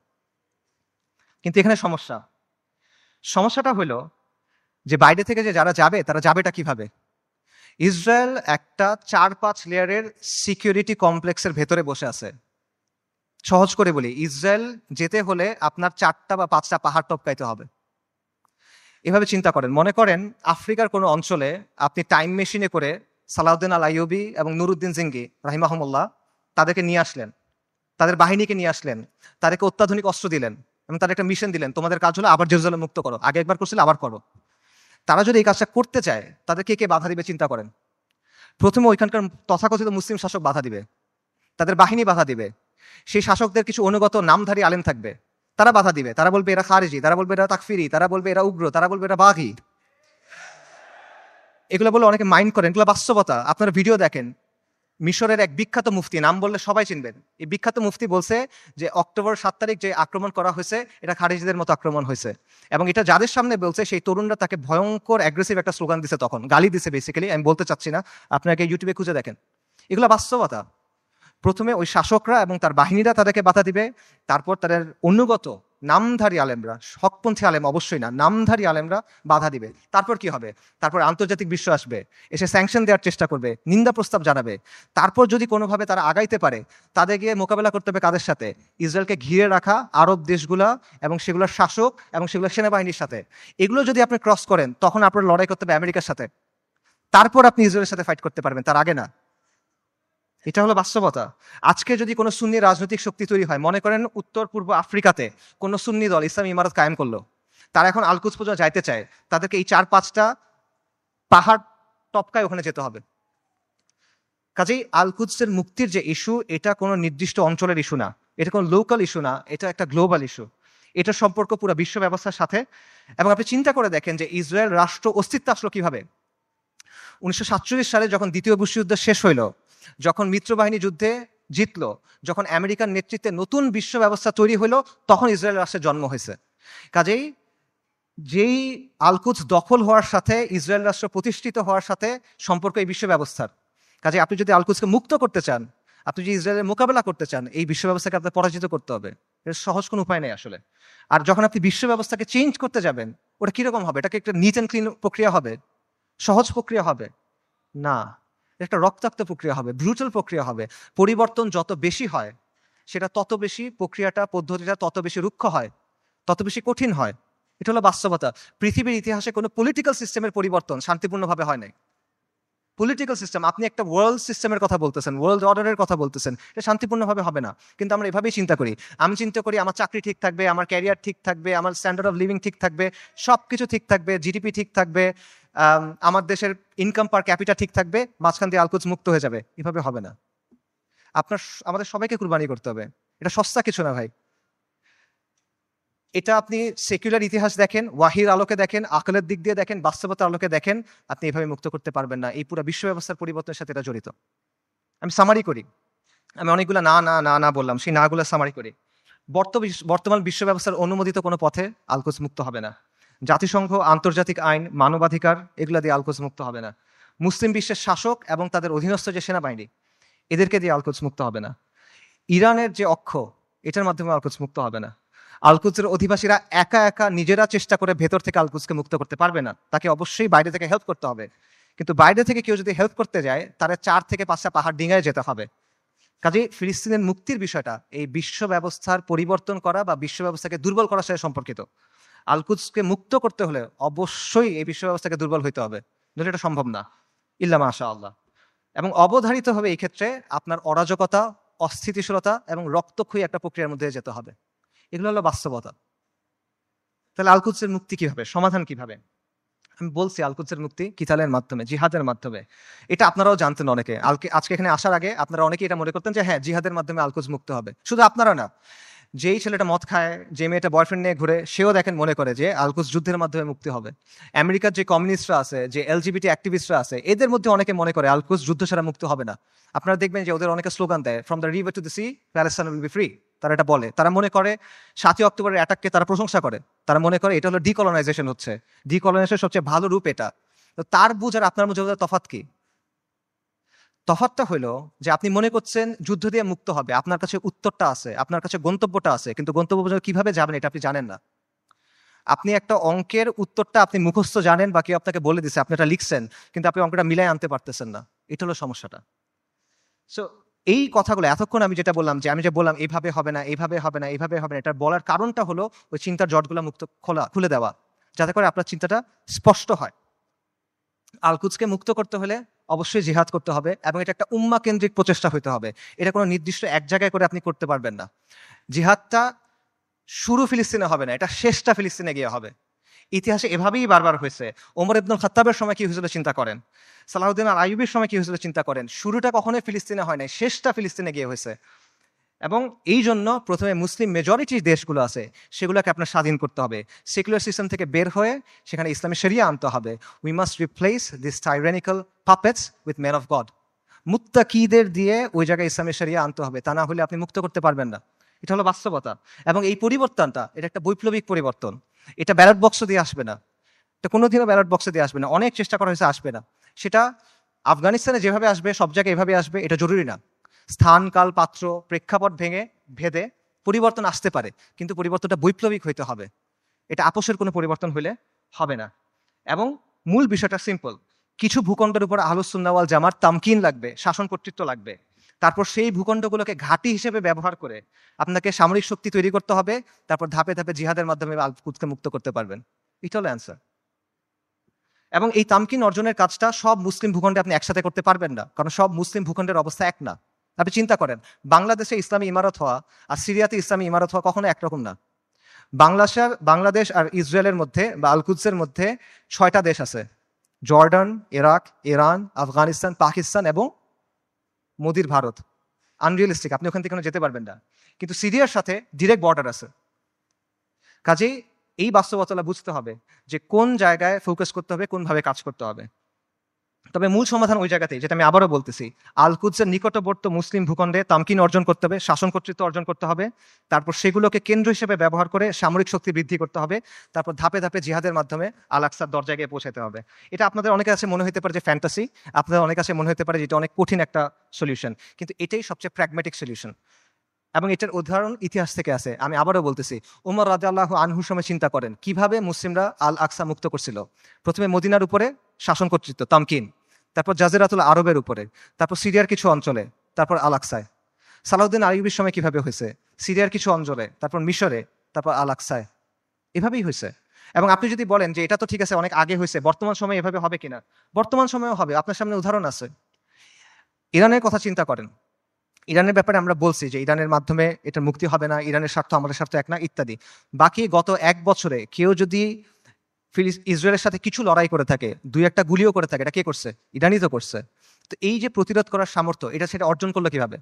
কিন্তু এখানে সমস্যাটা হলো যে বাইরে থেকে যে যারা যাবে তারা যাবেটা কিভাবে? ইসরায়েল একটা 4-5 লেয়ারের সিকিউরিটি কমপ্লেক্সের ভেতরে বসে আছে। সহজ করে বলি, ইসরায়েল যেতে হলে আপনার 4টা বা 5টা পাহাড় টপকাইতে হবে। এভাবে চিন্তা করেন, মনে করেন আফ্রিকার কোনো অঞ্চলে আপনি টাইম মেশিনে করে সালাউদ্দিন আল আইয়ুবী এবং নুরুদ্দিন জিঙ্গি রাহিমাহুমুল্লাহ তাদেরকে নিয়ে আসলেন, তাদের বাহিনীকে নিয়ে আসলেন, তাদেরকে অত্যাধুনিক অস্ত্র দিলেন এবং তাদের একটা মিশন দিলেন, তোমাদের কাজ হলো আবার জেরুজালেম মুক্ত করো, আগে একবার করছিলে আবার করো। তারা যদি এই কাজটা করতে চায়, তাদের কে কে বাধা দিবে চিন্তা করেন। প্রথমে ওইখানকার তথাকথিত মুসলিম শাসক বাধা দিবে, তাদের বাহিনী বাধা দিবে, সেই শাসকদের কিছু অনুগত নামধারী আলেম থাকবে, তারা বাধা দিবে, তারা বলবে এরা খারিজি, তারা বলবে এরা তাকফিরি, তারা বলবে এরা উগ্র, তারা বলবে এরা বাঘি। এগুলো বলে অনেকে মাইন্ড করেন, এগুলো বাস্তবতা, আপনারা ভিডিও দেখেন। মিশরের এক বিখ্যাত মুফতি, নাম বললে সবাই চিনবেন, এই বিখ্যাত মুফতি বলছে যে অক্টোবর 7 তারিখ যে আক্রমণ করা হয়েছে এটা খারিজিদের মতো আক্রমণ হয়েছে, এবং এটা যাদের সামনে বলছে সেই তরুণরা তাকে ভয়ঙ্কর অ্যাগ্রেসিভ একটা স্লোগান দিছে, তখন গালি দিছে বেসিক্যালি, আমি বলতে চাচ্ছি না, আপনাকে ইউটিউবে খুঁজে দেখেন, এগুলো বাস্তবতা। প্রথমে ওই শাসকরা এবং তার বাহিনীরা তাদেরকে বাধা দিবে, তারপর তাদের অনুগত নামধারী আলেমরা, হকপন্থী আলেম অবশ্যই না, নামধারী আলেমরা বাধা দিবে। তারপর কি হবে? তারপর আন্তর্জাতিক বিশ্ব আসবে, এসে স্যাংশন দেওয়ার চেষ্টা করবে, নিন্দা প্রস্তাব জানাবে। তারপর যদি কোনোভাবে তারা আগাইতে পারে, তাদের গিয়ে মোকাবেলা করতে হবে কাদের সাথে? ইসরায়েলকে ঘিরে রাখা আরব দেশগুলা এবং সেগুলোর শাসক এবং সেগুলোর সেনাবাহিনীর সাথে। এগুলো যদি আপনি ক্রস করেন, তখন আপনার লড়াই করতে হবে আমেরিকার সাথে, তারপর আপনি ইসরায়েলের সাথে ফাইট করতে পারবেন, তার আগে না। এটা হলো বাস্তবতা। আজকে যদি কোনো সুন্নি রাজনৈতিক শক্তি তৈরি হয়, মনে করেন উত্তর পূর্ব আফ্রিকাতে কোনো সুন্নি দল ইসলামী ইমারত কায়েম করলো, তারা এখন আলকুদস পর্যন্ত যাইতে চায়, তাদেরকে এই 4-5টা পাহাড় টপকায় ওখানে যেতে হবে। কাজেই আলকুদসের মুক্তির যে ইস্যু, এটা কোনো নির্দিষ্ট অঞ্চলের ইস্যু না, এটা কোনো লোকাল ইস্যু না, এটা একটা গ্লোবাল ইস্যু। এটার সম্পর্ক পুরো বিশ্ব ব্যবস্থার সাথে। এবং আপনি চিন্তা করে দেখেন যে ইসরায়েল রাষ্ট্র অস্তিত্ব আসলো কিভাবে। 1947 সালে যখন দ্বিতীয় বিশ্বযুদ্ধ শেষ হইল, যখন মিত্রবাহিনী যুদ্ধে জিতলো, যখন আমেরিকার নেতৃত্বে নতুন বিশ্ব ব্যবস্থা তৈরি হইল, তখন ইসরায়েল রাষ্ট্রের জন্ম হয়েছে। কাজেই যেই আলকুদস দখল হওয়ার সাথে ইসরায়েল রাষ্ট্র প্রতিষ্ঠিত হওয়ার সাথে সম্পর্ক এই বিশ্ব ব্যবস্থার। কাজে আপনি যদি আলকুদসকে মুক্ত করতে চান, আপনি যদি ইসরায়েলের মোকাবেলা করতে চান, এই বিশ্ব ব্যবস্থাকে আপনার পরাজিত করতে হবে। এর সহজ কোনো উপায় নেই আসলে। আর যখন আপনি বিশ্ব ব্যবস্থাকে চেঞ্জ করতে যাবেন, ওটা কিরকম হবে? এটাকে একটা নিট অ্যান্ড ক্লিন প্রক্রিয়া হবে? সহজ প্রক্রিয়া হবে না, একটা রক্তাক্ত প্রক্রিয়া হবে, ব্রুটাল প্রক্রিয়া হবে। পরিবর্তন যত বেশি হয়, সেটা তত বেশি প্রক্রিয়াটা, পদ্ধতিটা তত বেশি রুক্ষ হয়, তত বেশি কঠিন হয়। এটা হলো বাস্তবতা। পৃথিবীর ইতিহাসে কোনো পলিটিক্যাল সিস্টেমের পরিবর্তন শান্তিপূর্ণভাবে হয় নাই। পলিটিক্যাল সিস্টেম, আপনি একটা ওয়ার্ল্ড সিস্টেমের কথা বলতেছেন, ওয়ার্ল্ড অর্ডারের কথা বলতেছেন, এটা শান্তিপূর্ণভাবে হবে না। কিন্তু আমরা এভাবেই চিন্তা করি। আমি চিন্তা করি আমার চাকরি ঠিক থাকবে, আমার ক্যারিয়ার ঠিক থাকবে, আমার স্ট্যান্ডার্ড অফ লিভিং ঠিক থাকবে, সব কিছু ঠিক থাকবে, জিডিপি ঠিক থাকবে, আমার দেশের ইনকাম পার ক্যাপিটা ঠিক থাকবে, মাঝখান দিয়ে আলকুদস মুক্ত হয়ে যাবে। এভাবে হবে না। আমাদের সবাইকে কুরবানি করতে হবে। এটা সস্তা কিছু না ভাই। এটা আপনি সেকুলার ইতিহাস দেখেন, ওয়াহির আলোকে দেখেন, আকলের দিক দিয়ে দেখেন, বাস্তবতার আলোকে দেখেন, আপনি এভাবে মুক্ত করতে পারবেন না। এই পুরো বিশ্ব ব্যবস্থার পরিবর্তনের সাথে এটা জড়িত। আমি সামারি করি, আমি অনেকগুলো না না না না বললাম, সেই নাগুলো সামারি করি। বর্তমান বিশ্ব ব্যবস্থার অনুমোদিত কোনো পথে আলকুদস মুক্ত হবে না। জাতিসংঘ, আন্তর্জাতিক আইন, মানবাধিকার, এগুলা দিয়ে আলকুদস মুক্ত হবে না। মুসলিম বিশ্বের শাসক এবং তাদের অধীনস্থ যে সেনাবাহিনী, এদেরকে দিয়ে আলকুদস মুক্ত হবে না। ইরানের যে অক্ষ, এটার মাধ্যমে আলকুদস মুক্ত হবে না। আলকুদসের অধিবাসীরা একা একা নিজেরা চেষ্টা করে ভেতর থেকে আলকুদসকে মুক্ত করতে পারবে না, তাকে অবশ্যই বাইরে থেকে হেল্প করতে হবে। কিন্তু বাইরে থেকে কেউ যদি হেল্প করতে যায়, তারা 4 থেকে 5টা পাহাড় ডিঙায় যেতে হবে। কাজে ফিলিস্তিনের মুক্তির বিষয়টা এই বিশ্ব ব্যবস্থার পরিবর্তন করা বা বিশ্ব ব্যবস্থাকে দুর্বল করার সাথে সম্পর্কিত। আলকুদসকে মুক্ত করতে হলে অবশ্যই এই বিশ্ব ব্যবস্থাকে দুর্বল হইতে হবে, নইলে এটা সম্ভব না, ইল্লা মাশা আল্লাহ। এবং অবধারিত হবে এই ক্ষেত্রে আপনার অরাজকতা, অস্থিতিশীলতা এবং রক্তক্ষয়ী একটা প্রক্রিয়ার মধ্যে যেতে হবে। এগুলো হলো বাস্তবতা। তাহলে আলকুদসের মুক্তি কিভাবে, সমাধান কিভাবে? আমি বলছি আলকুদসের মুক্তি কিতালের মাধ্যমে, জিহাদের মাধ্যমে। এটা আপনারাও জানতেন অনেকে। আজকে এখানে আসার আগে আপনারা অনেকেই এটা মনে করতেন যে হ্যাঁ, জিহাদের মাধ্যমে আলকুদস মুক্ত হবে। শুধু আপনারা না, যেই ছেলেটা মদ খায়, যে মেয়েটা বয়ফ্রেন্ড নিয়ে ঘুরে, সেও দেখেন মনে করে যে আলকুদস যুদ্ধের মাধ্যমে মুক্তি হবে। আমেরিকার যে কমিউনিস্টরা আছে, যে এলজিবিটি অ্যাক্টিভিস্টরা আছে, এদের মধ্যে অনেকে মনে করে আলকুদস যুদ্ধ ছাড়া মুক্ত হবে না। আপনারা দেখবেন যে ওদের অনেকে স্লোগান দেয়, from the river to the sea, Palestine will be free. তারা এটা বলে। তারা মনে করে 7ই অক্টোবরের অ্যাটাককে তারা প্রশংসা করে। তারা মনে করে এটা হলো ডিকলোনাইজেশন হচ্ছে, ডিকলোনাইজেশনের সবচেয়ে ভালো রূপ এটা। তো তার বুঝ আর আপনার বুঝে তফাৎ কি? তফাৎটা হলো যে আপনি মনে করছেন যুদ্ধ দিয়ে মুক্ত হবে, আপনার কাছে উত্তরটা আছে, আপনার কাছে গন্তব্যটা আছে, কিন্তু গন্তব্য পর্যন্ত কিভাবে যাবেন এটা আপনি জানেন না। আপনি একটা অঙ্কের উত্তরটা আপনি মুখস্থ জানেন বা কেউ আপনাকে বলে দিচ্ছে, আপনি এটা লিখছেন, কিন্তু আপনি অঙ্কটা মিলাই আনতে পারতেছেন না। এটা হলো সমস্যাটা। সো এই কথাগুলো এতক্ষণ আমি যেটা বললাম, এইভাবে হবে না, এইভাবে হবে না, এইভাবে হবে না, এটা বলার কারণটা হলো ওই চিন্তার জটগুলো খুলে দেওয়া, যাতে করে আপনার চিন্তাটা স্পষ্ট হয়। আলকুদসকে মুক্ত করতে হলে অবশ্যই জিহাদ করতে হবে, এবং এটা একটা উম্মা কেন্দ্রিক প্রচেষ্টা হতে হবে। এটা কোনো নির্দিষ্ট এক জায়গায় করে আপনি করতে পারবেন না। জিহাদটা শুরু ফিলিস্তিনে হবে না, এটা শেষটা ফিলিস্তিনে গিয়ে হবে। ইতিহাসে এভাবেই বারবার হয়েছে। ওমর ইবনুল খাত্তাবের সময় কি হয়েছিল চিন্তা করেন, সালাহউদ্দিন আল আইয়ুবের সময় কি হয়েছিল চিন্তা করেন। শুরুটা কখনোই ফিলিস্তিনে হয় নাই, শেষটা ফিলিস্তিনে গিয়ে হয়েছে। এবং এই জন্য প্রথমে মুসলিম মেজরিটি দেশগুলো আছে, সেগুলোকে আপনার স্বাধীন করতে হবে। সেকুলার সিস্টেম থেকে বের হয়ে সেখানে ইসলামী শরিয়া আনতে হবে। We must replace this tyrannical puppets with men of God. মুত্তাকিদের দিয়ে ওই জায়গায় ইসলামের শরিয়া আনতে হবে, তা না হলে আপনি মুক্ত করতে পারবেন না। এটা হলো বাস্তবতা। এবং এই পরিবর্তনটা, এটা একটা বৈপ্লবিক পরিবর্তন। এটা ব্যালট বক্স দিয়ে আসবে না, এটা কোনোদিনও ব্যালট বক্সে দিয়ে আসবে না। অনেক চেষ্টা করা হয়েছে, আসবে না। সেটা আফগানিস্তানে যেভাবে আসবে, সব জায়গায় এভাবে আসবে, এটা জরুরি না। স্থান, কাল, পাত্র, প্রেক্ষাপট ভেদে পরিবর্তন আসতে পারে, কিন্তু পরিবর্তনটা বৈপ্লবিক হইতে হবে। এটা আপোষের কোনো পরিবর্তন হইলে হবে না। এবং মূল বিষয়টা সিম্পল, কিছু ভূখণ্ডের উপর আহলুস সুন্নাহ ওয়াল জামাত তামকিন লাগবে, শাসন কর্তৃত্ব লাগবে। তারপর সেই ভূখণ্ডগুলোকে ঘাঁটি হিসেবে ব্যবহার করে আপনাকে সামরিক শক্তি তৈরি করতে হবে। তারপর ধাপে ধাপে জিহাদের মাধ্যমে আল কুদকে মুক্ত করতে পারবেন। এটা হলো অ্যান্সার। এবং এই তামকিন অর্জনের কাজটা সব মুসলিম ভূখণ্ডে আপনি একসাথে করতে পারবেন না, কারণ সব মুসলিম ভূখণ্ডের অবস্থা এক না। আপনি চিন্তা করেন, বাংলাদেশে ইসলামী ইমারত হওয়া আর সিরিয়াতে ইসলামী ইমারত হওয়া কখনো একরকম না। বাংলাদেশ আর ইসরায়েলের মধ্যে বা আল কুদসের মধ্যে 6টা দেশ আছে: Jordan, Iraq, Iran, Afghanistan, Pakistan এবং মোদির ভারত। আনরিয়েলিস্টিক, আপনি ওখান থেকে যেতে পারবেন না। কিন্তু সিরিয়ার সাথে ডিরেক্ট বর্ডার আছে। কাজেই এই বাস্তবতা বুঝতে হবে যে কোন জায়গায় ফোকাস করতে হবে, কোনভাবে কাজ করতে হবে। তবে মূল সমাধান ওই জায়গাতেই, যেটা আমি আবারও বলতেছি, আল কুদসের নিকটবর্তী মুসলিম ভূখণ্ডে তামকিন অর্জন করতে হবে, শাসন কর্তৃত্ব অর্জন করতে হবে। তারপর সেগুলোকে কেন্দ্র হিসেবে ব্যবহার করে সামরিক শক্তি বৃদ্ধি করতে হবে। তারপর ধাপে ধাপে জিহাদের মাধ্যমে আল আকসার দরজায় গিয়ে পৌঁছাতে হবে। এটা আপনাদের অনেকের কাছে মনে হতে পারে যে ফ্যান্টাসি, আপনাদের অনেক কাছে মনে হতে পারে যে এটা অনেক কঠিন একটা সলিউশন, কিন্তু এটাই সবচেয়ে প্র্যাগম্যাটিক সলিউশন। এবং এটার উদাহরণ ইতিহাস থেকে আছে। আমি আবারও বলতেছি, উমর রাদিয়াল্লাহু আনহুর সময় চিন্তা করেন কিভাবে মুসলিমরা আল আকসা মুক্ত করছিল। প্রথমে মদিনার উপরে শাসন কর্তৃত্ব তামকিন, তারপর জাজিরাতুল আরবের উপরে, তারপর সিরিয়ার কিছু অঞ্চলে, তারপর আল আকসায়। সালাউদ্দিন আইয়ুবীর সময় কিভাবে হয়েছে, সিরিয়ার কিছু অঞ্চলে, তারপর মিশরে, তারপর আল আকসায়। এভাবেই হয়েছে। এবং আপনি যদি বলেন যে এটা তো ঠিক আছে, অনেক আগে হয়েছে, বর্তমান সময়ে এভাবে হবে কিনা, বর্তমান সময়েও হবে। আপনার সামনে উদাহরণ আছে। ইরানের কথা চিন্তা করেন। ইরানের ব্যাপারে আমরা বলছি যে ইরানের মাধ্যমে এটা মুক্তি হবে না, ইরানের স্বার্থ আমাদের স্বার্থ এক না, ইত্যাদি। বাকি গত 1 বছরে কেউ যদি ইসরায়েলের সাথে কিছু লড়াই করে থাকে, 2-1টা গুলিও করে থাকে, এটা কে করছে? ইরানই তো করছে। তো এই যে প্রতিরোধ করার সামর্থ্য, এটা সেটা অর্জন করলো কিভাবে?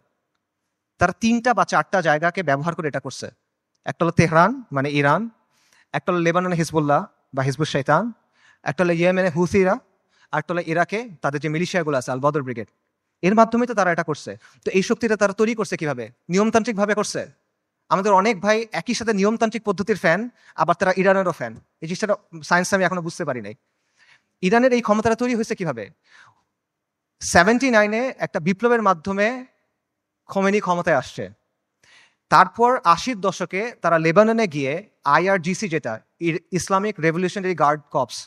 তারা 3টা বা 4টা জায়গাকে ব্যবহার করে এটা করছে। একটা হলো তেহরান মানে ইরান, একটা হলো লেবাননে হিজবুল্লাহ বা হিজবুল শয়তান, একটা হলো ইয়েমেনে হুথিরা, আর একটা হলো ইরাকে তাদের যে মিলিশিয়াগুলো আছে আল বদর ব্রিগেড। এর মাধ্যমে তো তারা এটা করছে। তো এই শক্তিটা তারা তৈরি করছে কিভাবে? নিয়মতান্ত্রিক ভাবে করছে। আমাদের অনেক ভাই একই সাথে নিয়মতান্ত্রিক পদ্ধতির ফ্যান, আবার তারা ইরানেরও ফ্যান। এই জিনিসটা সায়েন্স আমি এখনো বুঝতে পারি নাই। ইরানের এই ক্ষমতাটা তৈরি হয়েছে কিভাবে? 79-এ একটা বিপ্লবের মাধ্যমে খোমেনি ক্ষমতায় আসছে। তারপর 80-র দশকে তারা লেবাননে গিয়ে IRGC, যেটা ইসলামিক রেভলিউশনারি গার্ড কর্পস,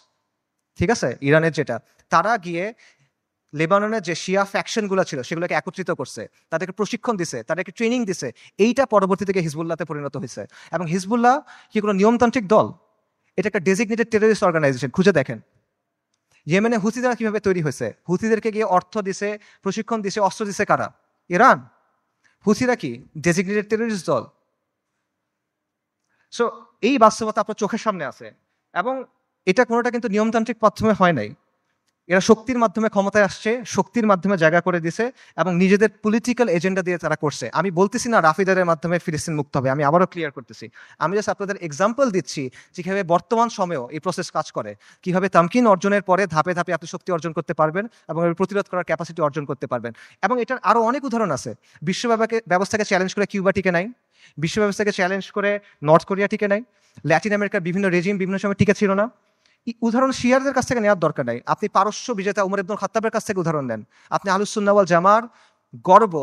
ঠিক আছে, ইরানের যেটা, তারা গিয়ে লেবাননের যে শিয়া ফ্যাকশনগুলো ছিল সেগুলোকে একত্রিত করছে, তাদেরকে প্রশিক্ষণ দিছে, তাদেরকে ট্রেনিং দিছে। এইটা পরবর্তী থেকে হিজবুল্লাহতে পরিণত হয়েছে। এবং হিজবুল্লাহ কি কোনো নিয়মতান্ত্রিক দল? এটা একটা ডেজিগনেটেড টেররিস্ট অর্গানাইজেশন। খুঁজে দেখেন ইয়েমেনে হুথিরা কিভাবে তৈরি হয়েছে। হুথিদেরকে গিয়ে অর্থ দিছে, প্রশিক্ষণ দিছে, অস্ত্র দিছে কারা? ইরান। হুথিরা কি ডেজিগনেটেড টেররিস্ট দল? সো এই বাস্তবতা আপনার চোখের সামনে আছে। এবং এটা কোনোটা কিন্তু নিয়মতান্ত্রিক মাধ্যমে হয় নাই। এরা শক্তির মাধ্যমে ক্ষমতায় আসছে, শক্তির মাধ্যমে জায়গা করে দিছে এবং নিজেদের পলিটিক্যাল এজেন্ডা দিয়ে তারা করছে। আমি বলতেছি না রাফিদারের মাধ্যমে ফিলিস্তিন মুক্ত হবে, আমি আবারও ক্লিয়ার করতেছি। আমি জাস্ট আপনাদের এক্সাম্পল দিচ্ছি যে কিভাবে বর্তমান সময়েও এই প্রসেস কাজ করে, কিভাবে তামকিন অর্জনের পরে ধাপে ধাপে আপনি শক্তি অর্জন করতে পারবেন এবং এর প্রতিরোধ করার ক্যাপাসিটি অর্জন করতে পারবেন। এবং এটার আরো অনেক উদাহরণ আছে। বিশ্ব ব্যবস্থাকে চ্যালেঞ্জ করে কিউবা টিকে নাই, বিশ্ব ব্যবস্থাকে চ্যালেঞ্জ করে নর্থ কোরিয়া টিকে নাই, ল্যাটিন আমেরিকার বিভিন্ন রেজিম বিভিন্ন সময় টিকে ছিল না। উদাহরণ শিয়ারদের কাছ থেকে নেওয়ার দরকার নাই, আপনি পারস্য বিজেতা উমর ইবনুল খাত্তাবের কাছ থেকে উদাহরণ নেন, আপনি আহলুস সুন্নাহ ওয়াল জামার গর্ব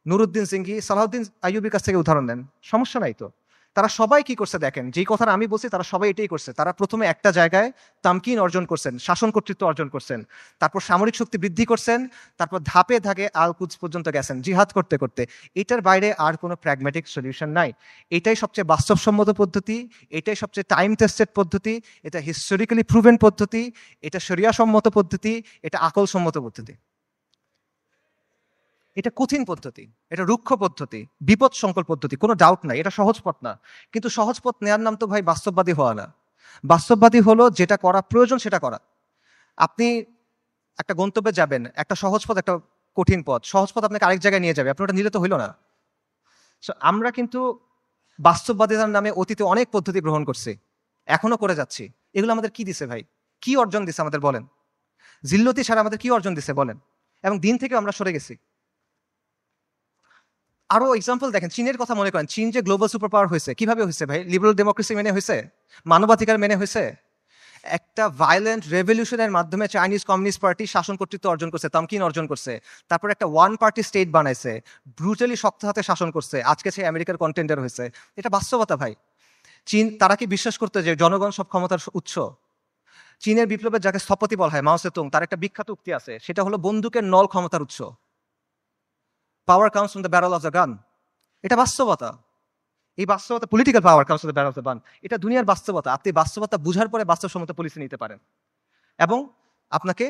নুরুদ্দিন সিংহি, সালাউদ্দিন আইয়ুবীর কাছ থেকে উদাহরণ নেন, সমস্যা নাই তো। তারা সবাই কি করছে দেখেন, যেই কথাটা আমি বলছি তারা সবাই এটাই করছে। তারা প্রথমে একটা জায়গায় তামকিন অর্জন করছেন, শাসন কর্তৃত্ব অর্জন করছেন, তারপর সামরিক শক্তি বৃদ্ধি করছেন, তারপর ধাপে ধাপে আল কুদস পর্যন্ত গেছেন জিহাদ করতে করতে। এটার বাইরে আর কোনো প্র্যাগম্যাটিক সলিউশন নাই। এটাই সবচেয়ে বাস্তবসম্মত পদ্ধতি, এটাই সবচেয়ে টাইম টেস্টেড পদ্ধতি, এটা হিস্টোরিক্যালি প্রুভেন পদ্ধতি, এটা শরিয়া সম্মত পদ্ধতি, এটা আকল সম্মত পদ্ধতি। এটা কঠিন পদ্ধতি, এটা রুক্ষ পদ্ধতি, বিপদ সংকল পদ্ধতি, কোনো ডাউট নাই, এটা সহজ পথ না। কিন্তু সহজ পথ নেওয়ার নাম তো ভাই বাস্তববাদী হওয়া না। বাস্তববাদী হলো যেটা করা প্রয়োজন সেটা করা। আপনি একটা গন্তব্যে যাবেন, একটা সহজ পথ একটা কঠিন পথ, সহজ পথ আপনাকে আরেক জায়গায় নিয়ে যাবে, আপনি ওটা নিলে তো হইল না। আমরা কিন্তু বাস্তববাদিতার নামে অতীতে অনেক পদ্ধতি গ্রহণ করছি, এখনো করে যাচ্ছি। এগুলো আমাদের কি দিছে ভাই? কি অর্জন দিছে আমাদের বলেন? জিল্লতি ছাড়া আমাদের কি অর্জন দিছে বলেন? এবং দিন থেকে আমরা সরে গেছি। আরো এক্সাম্পল দেখেন, চীনের কথা মনে করেন। চীন যে গ্লোবাল সুপার পাওয়ার হয়েছে, কিভাবে হয়েছে ভাই? লিবারাল ডেমোক্রেসি মেনে হয়েছে, মানবাধিকার মেনে হয়েছে। একটা ভায়োলেন্ট রেভলিউশনের মাধ্যমে চাইনিজ কমিউনিস্ট পার্টি শাসন কর্তৃত্ব অর্জন করছে, তামকিন অর্জন করছে। তারপর একটা ওয়ান পার্টি স্টেট বানাইছে, ব্রুটালি শক্ত হাতে শাসন করছে, আজকে সে আমেরিকার কন্টেন্ডার হয়েছে। এটা বাস্তবতা ভাই। চীন, তারা কি বিশ্বাস করতে যে জনগণ সব ক্ষমতার উৎস? চীনের বিপ্লবের যাকে স্থপতি বলা হয়, মাও সেতুং, তার একটা বিখ্যাত উক্তি আছে, সেটা হলো বন্দুকের নল ক্ষমতার উৎস। পাওয়ার comes from the barrel of the gun. এটা বাস্তবতা। এই বাস্তবতা, political power comes from the barrel of the gun, এটা দুনিয়ার বাস্তবতা। আপনি বাস্তবতা বুঝার পরে বাস্তবসম্মত পলিসি নিতে পারেন। এবং আপনাকে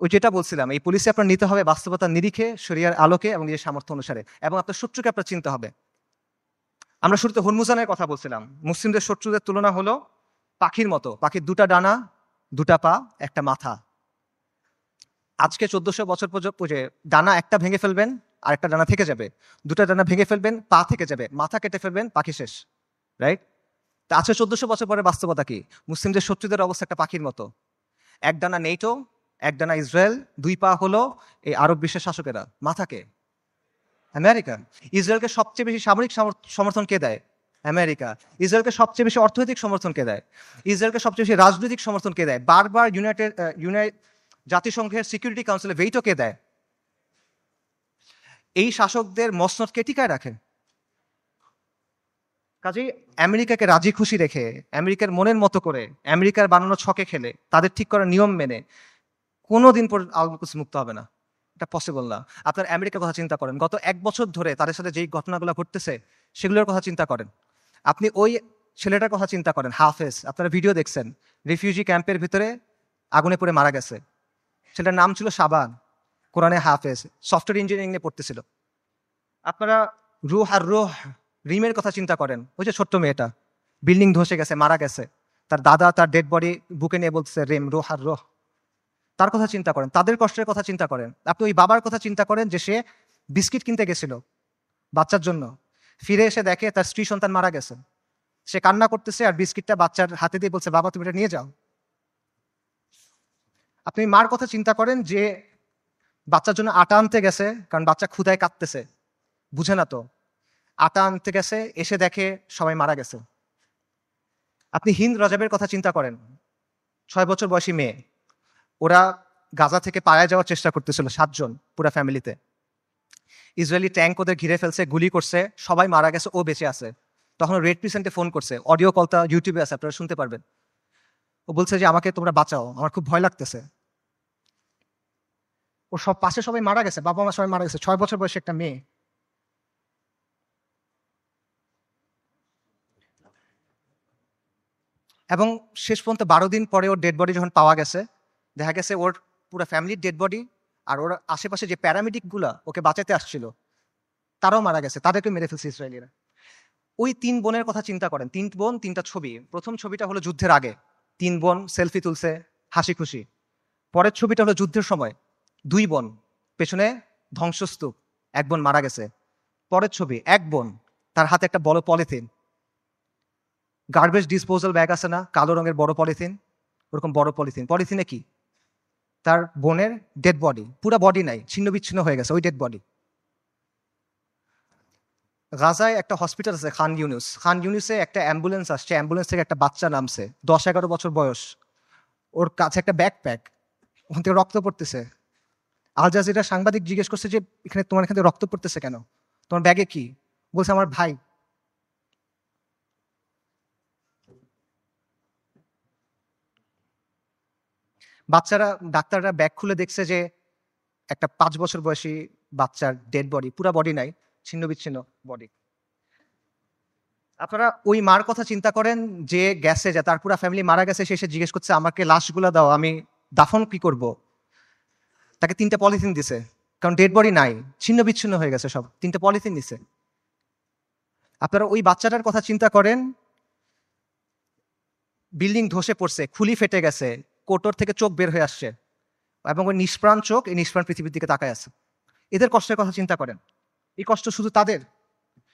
ওই যেটা বলছিলাম, এই পলিসি আপনার নিতে হবে বাস্তবতার নিরিখে, শরিয়ার আলোকে এবং নিজের সামর্থ্য অনুসারে, এবং আপনার শত্রুকে আপনার চিনতে হবে। আমরা শুরুতে হরমুজানের কথা বলছিলাম। মুসলিমদের শত্রুদের তুলনা হলো পাখির মতো। পাখির দুটা ডানা, দুটা পা, একটা মাথা। আজকে 1400 বছর পর্যন্ত ডানা একটা ভেঙে ফেলবেন, আর একটা ডানা থেকে যাবে। দুটা ডানা ভেঙে ফেলবেন, পা থেকে যাবে। মাথা কেটে ফেলবেন, পাখি শেষ। রাইট? তা আজকে 1400 বছর পরে বাস্তবতা কি? মুসলিমদের শত্রুদের অবস্থা একটা পাখির মতো। এক ডানা নেটো, এক ডানা ইসরায়েল, দুই পা হলো এই আরব বিশ্বের শাসকেরা। মাথাকে আমেরিকা। ইসরায়েলকে সবচেয়ে বেশি সামরিক সমর্থন কে দেয়? আমেরিকা। ইসরায়েলকে সবচেয়ে বেশি অর্থনৈতিক সমর্থন কে দেয়? ইসরায়েলকে সবচেয়ে বেশি রাজনৈতিক সমর্থন কে দেয়? বারবার জাতিসংঘের সিকিউরিটি কাউন্সিলে ভেটো কে দেয়? এই শাসকদের মসনদ কে টিকায় রাখে? কাজেই আমেরিকাকে রাজি খুশি রেখে, আমেরিকার মনের মতো করে, আমেরিকার বানানো ছকে খেলে, তাদের ঠিক করা নিয়ম মেনে কোনোদিন পর আল-কুদস মুক্ত হবে না। এটা পসিবল না। আপনার আমেরিকার কথা চিন্তা করেন, গত 1 বছর ধরে তাদের সাথে যেই ঘটনাগুলো ঘটতেছে সেগুলোর কথা চিন্তা করেন। আপনি ওই ছেলেটার কথা চিন্তা করেন, হাফেজ। আপনারা ভিডিও দেখছেন, রিফিউজি ক্যাম্পের ভিতরে আগুনে পড়ে মারা গেছে। ছেলেটার নাম ছিল শাবান, কোরআনে হাফেজ, সফটওয়্যার ইঞ্জিনিয়ারিং নিয়ে পড়তেছিল। আপনারা রুহ রিমের কথা চিন্তা করেন, ওই যে ছোট্ট মেয়েটা, বিল্ডিং ধসে গেছে, মারা গেছে, তার দাদা তার ডেড বডি বুকে নিয়ে বলতেছে রিম, রুহ। তার কথা চিন্তা করেন, তাদের কষ্টের কথা চিন্তা করেন। আপনি ওই বাবার কথা চিন্তা করেন যে সে বিস্কিট কিনতে গেছিল বাচ্চার জন্য, ফিরে এসে দেখে তার স্ত্রী সন্তান মারা গেছে। সে কান্না করতেছে আর বিস্কিটটা বাচ্চার হাতে দিয়ে বলছে, বাবা তুমি এটা নিয়ে যাও। আপনি মার কথা চিন্তা করেন যে বাচ্চার জন্য আটা আনতে গেছে, কারণ বাচ্চা ক্ষুধায় কাঁদতেছে, বুঝে না তো, আটা আনতে গেছে, এসে দেখে সবাই মারা গেছে। আপনি হিন্দ রজাবের কথা চিন্তা করেন, 6 বছর বয়সী মেয়ে। ওরা গাজা থেকে পালায় যাওয়ার চেষ্টা করতেছিল, 7 জন পুরা ফ্যামিলিতে। ইসরায়েলি ট্যাঙ্ক ওদের ঘিরে ফেলছে, গুলি করছে, সবাই মারা গেছে, ও বেঁচে আছে। তখন রেড ক্রিসেন্টে ফোন করছে, অডিও কলটা ইউটিউবে আছে, আপনারা শুনতে পারবেন। ও বলছে যে আমাকে তোমরা বাঁচাও, আমার খুব ভয় লাগতেছে। ওর সব পাশে সবাই মারা গেছে, বাবা মা সবাই মারা গেছে, 6 বছর বয়সী একটা মেয়ে। এবং শেষ পর্যন্ত 12 দিন পরে ওর ডেড বডি যখন পাওয়া গেছে, দেখা গেছে ওর পুরো ফ্যামিলির ডেড বডি, আর ওর আশেপাশে যে প্যারামেডিক গুলা ওকে বাঁচাতে আসছিল তারাও মারা গেছে, তাদেরকে মেরে ফেলছে ইসরায়েলিরা। ওই 3 বোনের কথা চিন্তা করেন, 3 বোন, 3টা ছবি। প্রথম ছবিটা হলো যুদ্ধের আগে, 3 বোন সেলফি তুলছে হাসি খুশি। পরের ছবিটা হলো যুদ্ধের সময়, 2 বোন, পেছনে ধ্বংসস্তূপ, 1 বোন মারা গেছে। পরের ছবি, 1 বোন, তার হাতে একটা বড় পলিথিন, গার্বেজ ডিসপোজাল ব্যাগ আছে না, কালো রঙের বড় পলিথিন, ওরকম বড় পলিথিন। পলিথিনে কি? তার বোনের ডেড বডি, পুরো বডি নাই, ছিন্ন বিচ্ছিন্ন হয়ে গেছে ওই ডেড বডি। গাজায় একটা হসপিটাল আছে খান ইউনুস, খান ইউনুসে একটা অ্যাম্বুলেন্স আসছে, অ্যাম্বুলেন্স থেকে একটা বাচ্চা নামছে, 10-11 বছর বয়স। ওর কাছে একটা ব্যাকপ্যাক, ওখান থেকে রক্ত পড়তেছে। আল জাজিরা সাংবাদিক জিজ্ঞেস করছে যে এখানে তোমার এখান থেকে রক্ত পড়তেছে কেন, তোমার ব্যাগে কি? বলছে আমার ভাই। বাচ্চারা, ডাক্তাররা ব্যাগ খুলে দেখছে যে একটা 5 বছর বয়সী বাচ্চার ডেড বডি, পুরা বডি নাই, ছিন্ন বিচ্ছিন্ন বডি। আপনারা ওই মার কথা চিন্তা করেন যে গেছে, যে তার পুরা ফ্যামিলি মারা গেছে, সে এসে জিজ্ঞেস করছে আমাকে লাশগুলো দাও, আমি দাফন কি করব। তাকে 3টা পলিথিন দিছে, কারণ ডেড বডি নাই, ছিন্ন বিচ্ছিন্ন হয়ে গেছে সব, 3টা পলিথিন দিছে। আপনারা ওই বাচ্চাটার কথা চিন্তা করেন, বিল্ডিং ধসে পড়ছে, খুলি ফেটে গেছে, কোটর থেকে চোখ বের হয়ে আসছে, এবং ওই নিষ্প্রাণ চোখ এই নিষ্প্রাণ পৃথিবীর দিকে তাকায় আছে। এদের কষ্টের কথা চিন্তা করেন। এই কষ্ট শুধু তাদের,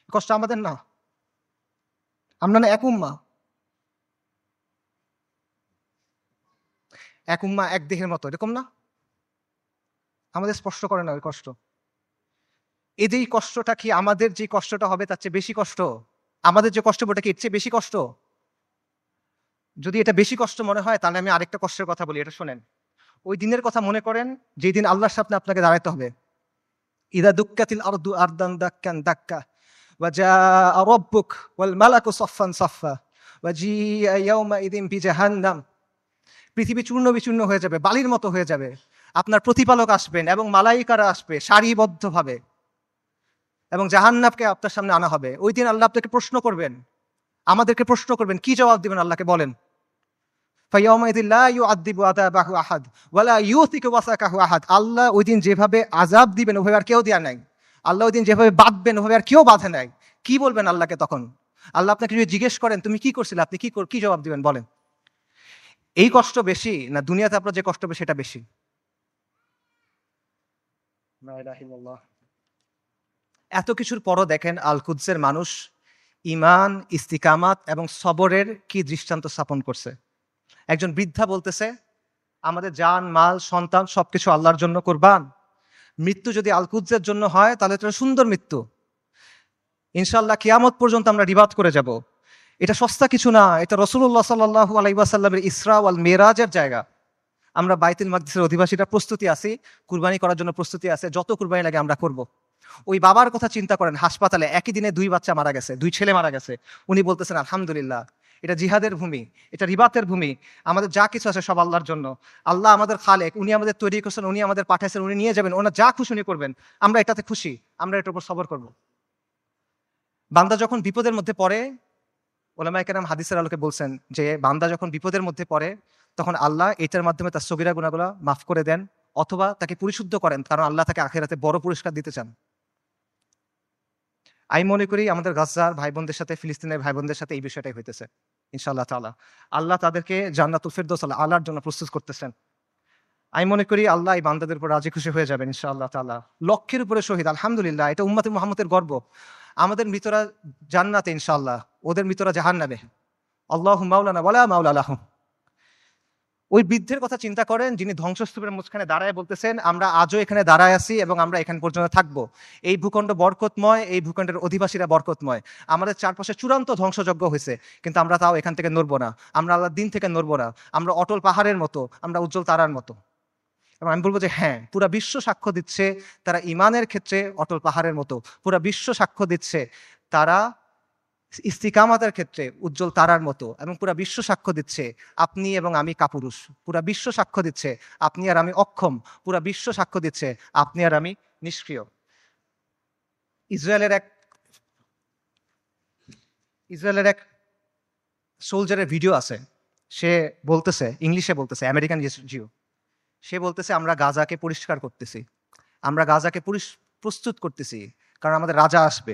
এই কষ্ট আমাদের না। আমরা না এক উম্মা, এক উম্মা এক দেহের মতো, এরকম না? আমাদের স্পর্শ করে না ওই কষ্ট। এই যে কষ্টটা কি আমাদের যে কষ্টটা হবে তার চেয়ে বেশি কষ্ট? আমাদের যে কষ্ট ওটা কি এর চেয়ে বেশি কষ্ট? যদি এটা বেশি কষ্ট মনে হয় তাহলে আমি আরেকটা কষ্টের কথা বলি, এটা শোনেন। ওই দিনের কথা মনে করেন যেই দিন আল্লাহর সামনে আপনাকে দাঁড়াতে হবে। ইদা দুক্কাতিল আরদু আরদান দাক্কান দাক্কা ওয়া জাআ রাব্বুক ওয়াল মালাকু সাফফান সাফফা ওয়া জিআ ইয়াওমাইযিন বিজাহান্নাম। পৃথিবী চূর্ণ বিচূর্ণ হয়ে যাবে, বালির মতো হয়ে যাবে। আপনার প্রতিপালক আসবেন এবং মালাইকারা আসবে সারিবদ্ধভাবে, এবং জাহান্নামকে আপনার সামনে আনা হবে। ওই দিন আল্লাহ আপনাকে প্রশ্ন করবেন, আমাদেরকে প্রশ্ন করবেন, কি জবাব দিবেন আল্লাহকে বলেন? ফায়াউমাইযিন লা ইউআযযিবু আযাবাহু আহাদ ওয়া লা ইউসিকু ওয়াসাকাহু আহাদ। আল্লাহ ওই দিন যেভাবে আযাব দিবেন ওভাবে আর কেউ দেয়া নাই। আল্লাহ ওই দিন যেভাবে বাঁধবেন ওভাবে আর কেউ বাঁধে নাই। কি বলবেন আল্লাহকে তখন? আল্লাহ আপনাকে যদি জিজ্ঞেস করেন তুমি কি করছিলে, আপনি কি জবাব দিবেন বলেন? এই কষ্ট বেশি না দুনিয়াতে আপনার যে কষ্ট হবে সেটা বেশি? লা ইলাহা ইল্লাল্লাহ। এত কিছুর পরও দেখেন আল কুদসের মানুষ ঈমান, ইস্তিকামাত এবং সবরের কি দৃষ্টান্ত স্থাপন করছে। একজন বৃদ্ধা বলতেছে, আমাদের জান, মাল, সন্তান সবকিছু আল্লাহর জন্য কুরবান। মৃত্যু যদি আল কুদসের জন্য হয় তাহলে এটা সুন্দর মৃত্যু। ইনশাআল্লাহ কিয়ামত পর্যন্ত আমরা রিবাদ করে যাব। এটা সস্তা কিছু না, এটা রাসূলুল্লাহ সাল্লাল্লাহু আলাইহি ওয়াসাল্লামের ইসরা ওয়াল মিরাজের জায়গা। আমরা বাইতুল মাকদিসের অধিবাসীরা প্রস্তুতি আছি, কুরবানি করার জন্য প্রস্তুতি আছে, যত কুরবানি লাগে আমরা করব। ওই বাবার কথা চিন্তা করেন, হাসপাতালে একই দিনে 2 বাচ্চা মারা গেছে, 2 ছেলে মারা গেছে। উনি বলতেছেন আলহামদুলিল্লাহ, এটা জিহাদের ভূমি, এটা রিবাতের ভূমি, আমাদের যা কিছু আছে সব আল্লাহর জন্য। আল্লাহ আমাদের খালেক, উনি আমাদের তৈরি করছেন, উনি আমাদের পাঠাইছেন, উনি নিয়ে যাবেন, ওনার যা খুশি উনি করবেন। আমরা এটাতে খুশি, আমরা এটার উপর সবর করব। বান্দা যখন বিপদের মধ্যে পড়ে, ওলামায়ে কেরাম হাদিসের আলোকে বলছেন যে বান্দা যখন বিপদের মধ্যে পড়ে তখন আল্লাহ এটার মাধ্যমে তার সগীরা গুনাহগুলো মাফ করে দেন অথবা তাকে পরিশুদ্ধ করেন, কারণ আল্লাহ তাকে আখিরাতে বড় পুরস্কার দিতে চান। আমি মনে করি আমাদের গাজার ভাই বোনদের সাথে, ফিলিস্তিনের ভাই বোনদের সাথে এই বিষয়টাই হইতেছে। ইনশাআল্লাহ তাআলা আল্লাহ তাদেরকে জান্নাতুল ফিরদৌস আলার জন্য প্রস্তুত করতেছেন। আমি মনে করি আল্লাহ এই বান্দাদের উপর রাজি খুশি হয়ে যাবেন ইনশাআল্লাহ তাআলা। লক্ষের উপরে শহীদ, আলহামদুলিল্লাহ, এটা উম্মতে মুহাম্মদের গর্ব। আমাদের মৃতরা জান্নাতে ইনশাআল্লাহ, ওদের মৃতরা জাহান্নামে। আল্লাহু মাওলানা ওয়ালা মাওলা লাহুম। ওই বৃদ্ধের কথা চিন্তা করেন যিনি ধ্বংসস্তূপের মাঝখানে দাঁড়ায় বলতেছেন, আমরা আজও এখানে দাঁড়ায় আছি এবং আমরা এখান পর্যন্ত থাকবো। এই ভূখণ্ড বরকতময়, এই ভূখণ্ডের অধিবাসীরা বরকতময়। আমাদের চারপাশে চূড়ান্ত ধ্বংসযজ্ঞ হয়েছে, কিন্তু আমরা তাও এখান থেকে নড়বো না, আমরা আল্লাহর দিন থেকে নড়বো না। আমরা অটল পাহাড়ের মতো, আমরা উজ্জ্বল তারার মতো। এবং আমি বলবো যে হ্যাঁ, পুরা বিশ্ব সাক্ষ্য দিচ্ছে তারা ইমানের ক্ষেত্রে অটল পাহাড়ের মতো। পুরা বিশ্ব সাক্ষ্য দিচ্ছে তারা ইস্তিকামাতের ক্ষেত্রে উজ্জ্বল তারার মতো। এবং পুরা বিশ্ব সাক্ষ্য দিচ্ছে আপনি এবং আমি কাপুরুষ। পুরা বিশ্ব সাক্ষ্য দিচ্ছে আপনি আর আমি অক্ষম। পুরা বিশ্ব সাক্ষ্য দিচ্ছে আপনি আর আমি নিষ্ক্রিয়। ইসরায়েলের এক সোলজারের ভিডিও আছে, সে বলতেছে, ইংলিশে বলতেছে, আমেরিকান জিও। সে বলতেছে আমরা গাজাকে পরিষ্কার করতেছি, আমরা গাজাকে প্রস্তুত করতেছি, কারণ আমাদের রাজা আসবে,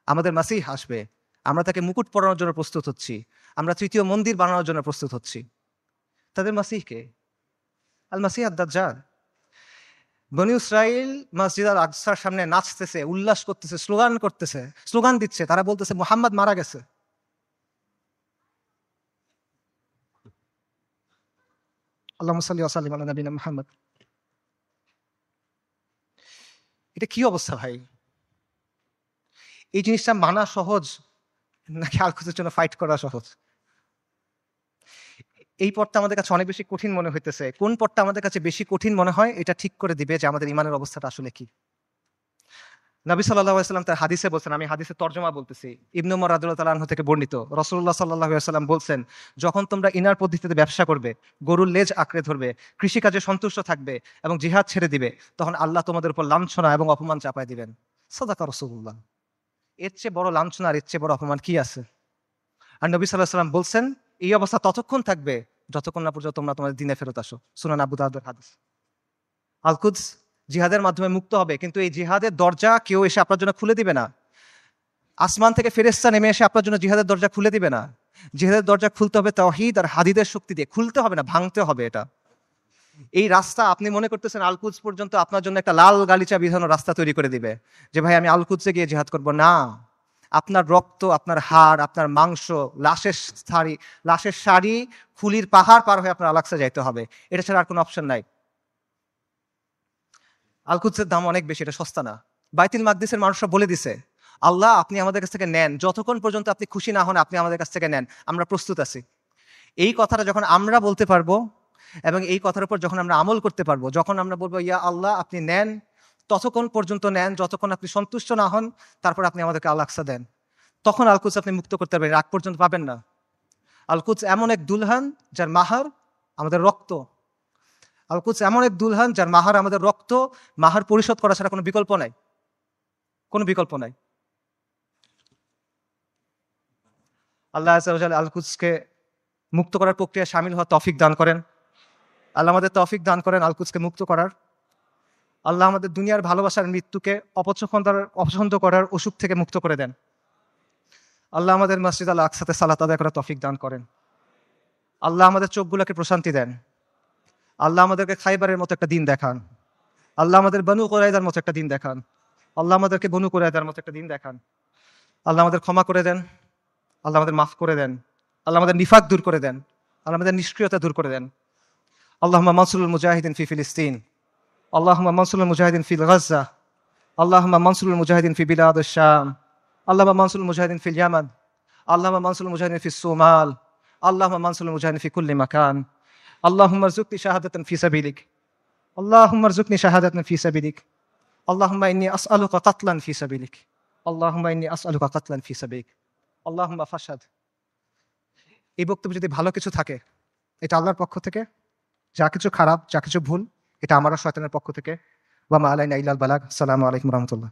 আমাদের মাসিহ আসবে, আমরা তাকে মুকুট পরানোর জন্য প্রস্তুত হচ্ছি, আমরা তৃতীয় মন্দির বানানোর জন্য প্রস্তুত হচ্ছি। তাদের মাসিহকে আল মাসিহ আদ-দাজ্জাল। বনী ইসরাইল মসজিদ আল আকসার সামনে নাচতেছে, উল্লাস করতেছে, স্লোগান দিচ্ছে, তারা বলতেছে মুহাম্মদ মারা গেছে। আল্লাহুম্মা সাল্লি ওয়া সাল্লিম আলা নবিয়িনা মুহাম্মদ। এটা কি অবস্থা ভাই? এই জিনিসটা মানা সহজ নাকি আল কুদসের জন্য ফাইট করা সহজ? এই পথটা আমাদের কাছে অনেক বেশি কঠিন মনে হইতেছে। কোন পথটা আমাদের কাছে বেশি কঠিন মনে হয় এটা ঠিক করে দিবে যে আমাদের ইমানের অবস্থাটা আসলে কি। নবী সাল্লাল্লাহু আলাইহি ওয়াসাল্লাম তার হাদিসে বলছেন, আমি হাদিসের তর্জমা বলতেছি, ইবনে উমর রাদিয়াল্লাহু তাআলা আনহু থেকে বর্ণিত, রাসূলুল্লাহ সাল্লাল্লাহু আলাইহি ওয়াসাল্লাম বলছেন, যখন তোমরা ইনার পদ্ধতিতে ব্যবসা করবে, গরুর লেজ আঁকড়ে ধরবে, কৃষিকাজে সন্তুষ্ট থাকবে এবং জিহাদ ছেড়ে দিবে, তখন আল্লাহ তোমাদের উপর লাঞ্ছনা এবং অপমান চাপায় দিবেন। সাদাকা রাসূলুল্লাহ। এর চেয়ে বড় লাঞ্ছনা আর এর চেয়ে বড় অপমান কি আছে? আর নবী সাল্লাল্লাহু আলাইহি ওয়াসাল্লাম বলছেন এই অবস্থা ততক্ষণ থাকবে যতক্ষণ না পর্যন্ত তোমরা তোমাদের দ্বীনে ফেরত আসো। সুনান আবু দাউদের হাদিস। আল কুদস জিহাদের মাধ্যমে মুক্ত হবে, কিন্তু এই জিহাদের দরজা কেউ এসে আপনার জন্য খুলে দিবে না। আসমান থেকে ফেরেশতা নেমে এসে আপনার জন্য জিহাদের দরজা খুলে দিবে না। জিহাদের দরজা খুলতে হবে তাওহীদ আর হাদিদের শক্তি দিয়ে, খুলতে হবে না, ভাঙতে হবে। এটা এই রাস্তা আপনি মনে করতেছেন আল কুদস পর্যন্ত আপনার জন্য একটা লাল গালিচা বিধানো রাস্তা তৈরি করে দিবে যে ভাই আমি আল কুদসে গিয়ে জিহাদ করব না। আপনার রক্ত, আপনার হাড়, আপনার মাংস, লাশের শাড়ি, খুলির পাহাড় পার হয়ে আপনার আলাক্সা যাইতে হবে। এটা ছাড়া আর কোনো অপশন নাই। আল কুদসের দাম অনেক বেশি, এটা সস্তা না। বাইতুল মাকদিসের মানুষরা বলে দিছে, আল্লাহ আপনি আমাদের কাছ থেকে নেন, যতক্ষণ পর্যন্ত আপনি খুশি না হন আপনি আমাদের কাছ থেকে নেন, আমরা প্রস্তুত আছি। এই কথাটা যখন আমরা বলতে পারবো এবং এই কথার উপর যখন আমরা আমল করতে পারবো, যখন আমরা বলবো ইয়া আল্লাহ আপনি নেন, ততক্ষণ পর্যন্ত নেন যতক্ষণ আপনি সন্তুষ্ট না হন, তারপর আপনি আমাদেরকে আল আকসা দেন, তখন আল কুদস আপনি মুক্ত করতে পারবেন, আগ পর্যন্ত পাবেন না। আল কুদস এমন এক দুলহান যার মাহার আমাদের রক্ত। আল কুদস এমন এক দুলহান যার মাহার আমাদের রক্ত, মাহার পরিশোধ করা ছাড়া কোনো বিকল্প নাই, কোনো বিকল্প নাই। আল্লাহ আযজা ওয়া জাল্লা আল কুদসকে মুক্ত করার প্রক্রিয়া শামিল হওয়ার তৌফিক দান করেন। আল্লাহ আমাদের তৌফিক দান করেন আল কুদসকে মুক্ত করার। আল্লাহ আমাদের দুনিয়ার ভালোবাসার মৃত্যুকে অপছন্দ করার অসুখ থেকে মুক্ত করে দেন। আল্লাহ আমাদের মসজিদ আল আকসাতে সালাত আদায় করার তৌফিক দান করেন। আল্লাহ আমাদের চোখগুলোকে প্রশান্তি দেন। আল্লাহ আমাদেরকে খাইবারের মতো একটা দিন দেখান। আল্লাহ আমাদের বনু কুরাইযার মতো একটা দিন দেখান। আল্লাহ আমাদেরকে বনু কুরাইযার মতো একটা দিন দেখান। আল্লাহ আমাদের ক্ষমা করে দেন। আল্লাহ আমাদের মাফ করে দেন। আল্লাহ আমাদের নিফাক দূর করে দেন। আল্লাহ আমাদের নিষ্ক্রিয়তা দূর করে দেন। আল্লাহুম্মা মানসুরুল মুজাহিদিন ফি ফিলিস্তিন, আল্লাহুম্মা মানসুরুল মুজাহিদিন ফি গাজ্জা, আল্লাহুম্মা মানসুরুল মুজাহিদিন ফি বিলাদিশ শাম, আল্লাহুম্মা মানসুরুল মুজাহিদিন ফিল ইয়ামান, আল্লাহুম্মা মানসুরুল মুজাহিদিন ফিস সুমাল, আল্লাহুম্মা মানসুরুল মুজাহিদিন ফি কুল্লি মাকান, আল্লাহুম্মা রযুকনি শাহাদাতান ফি সাবিলিক, আল্লাহুম্মা রযুকনি শাহাদাতান ফি সাবিলিক, আল্লাহুম্মা ইন্নী আসআলুকা কাতলান ফি সাবিলিক, আল্লাহুম্মা ইন্নী আসআলুকা কাতলান ফি সাবিলিক, আল্লাহুম্মা ফাশহাদ। এই বক্তব্যে যদি ভালো কিছু থাকে এটা আল্লাহর পক্ষ থেকে, যা কিছু খারাপ, যা কিছু ভুল এটা আমার আর শয়তানের পক্ষ থেকে। ওয়া মা আলাইনা ইল্লাল বালাগ। আসসালামু আলাইকুম ওয়া রাহমাতুল্লাহ।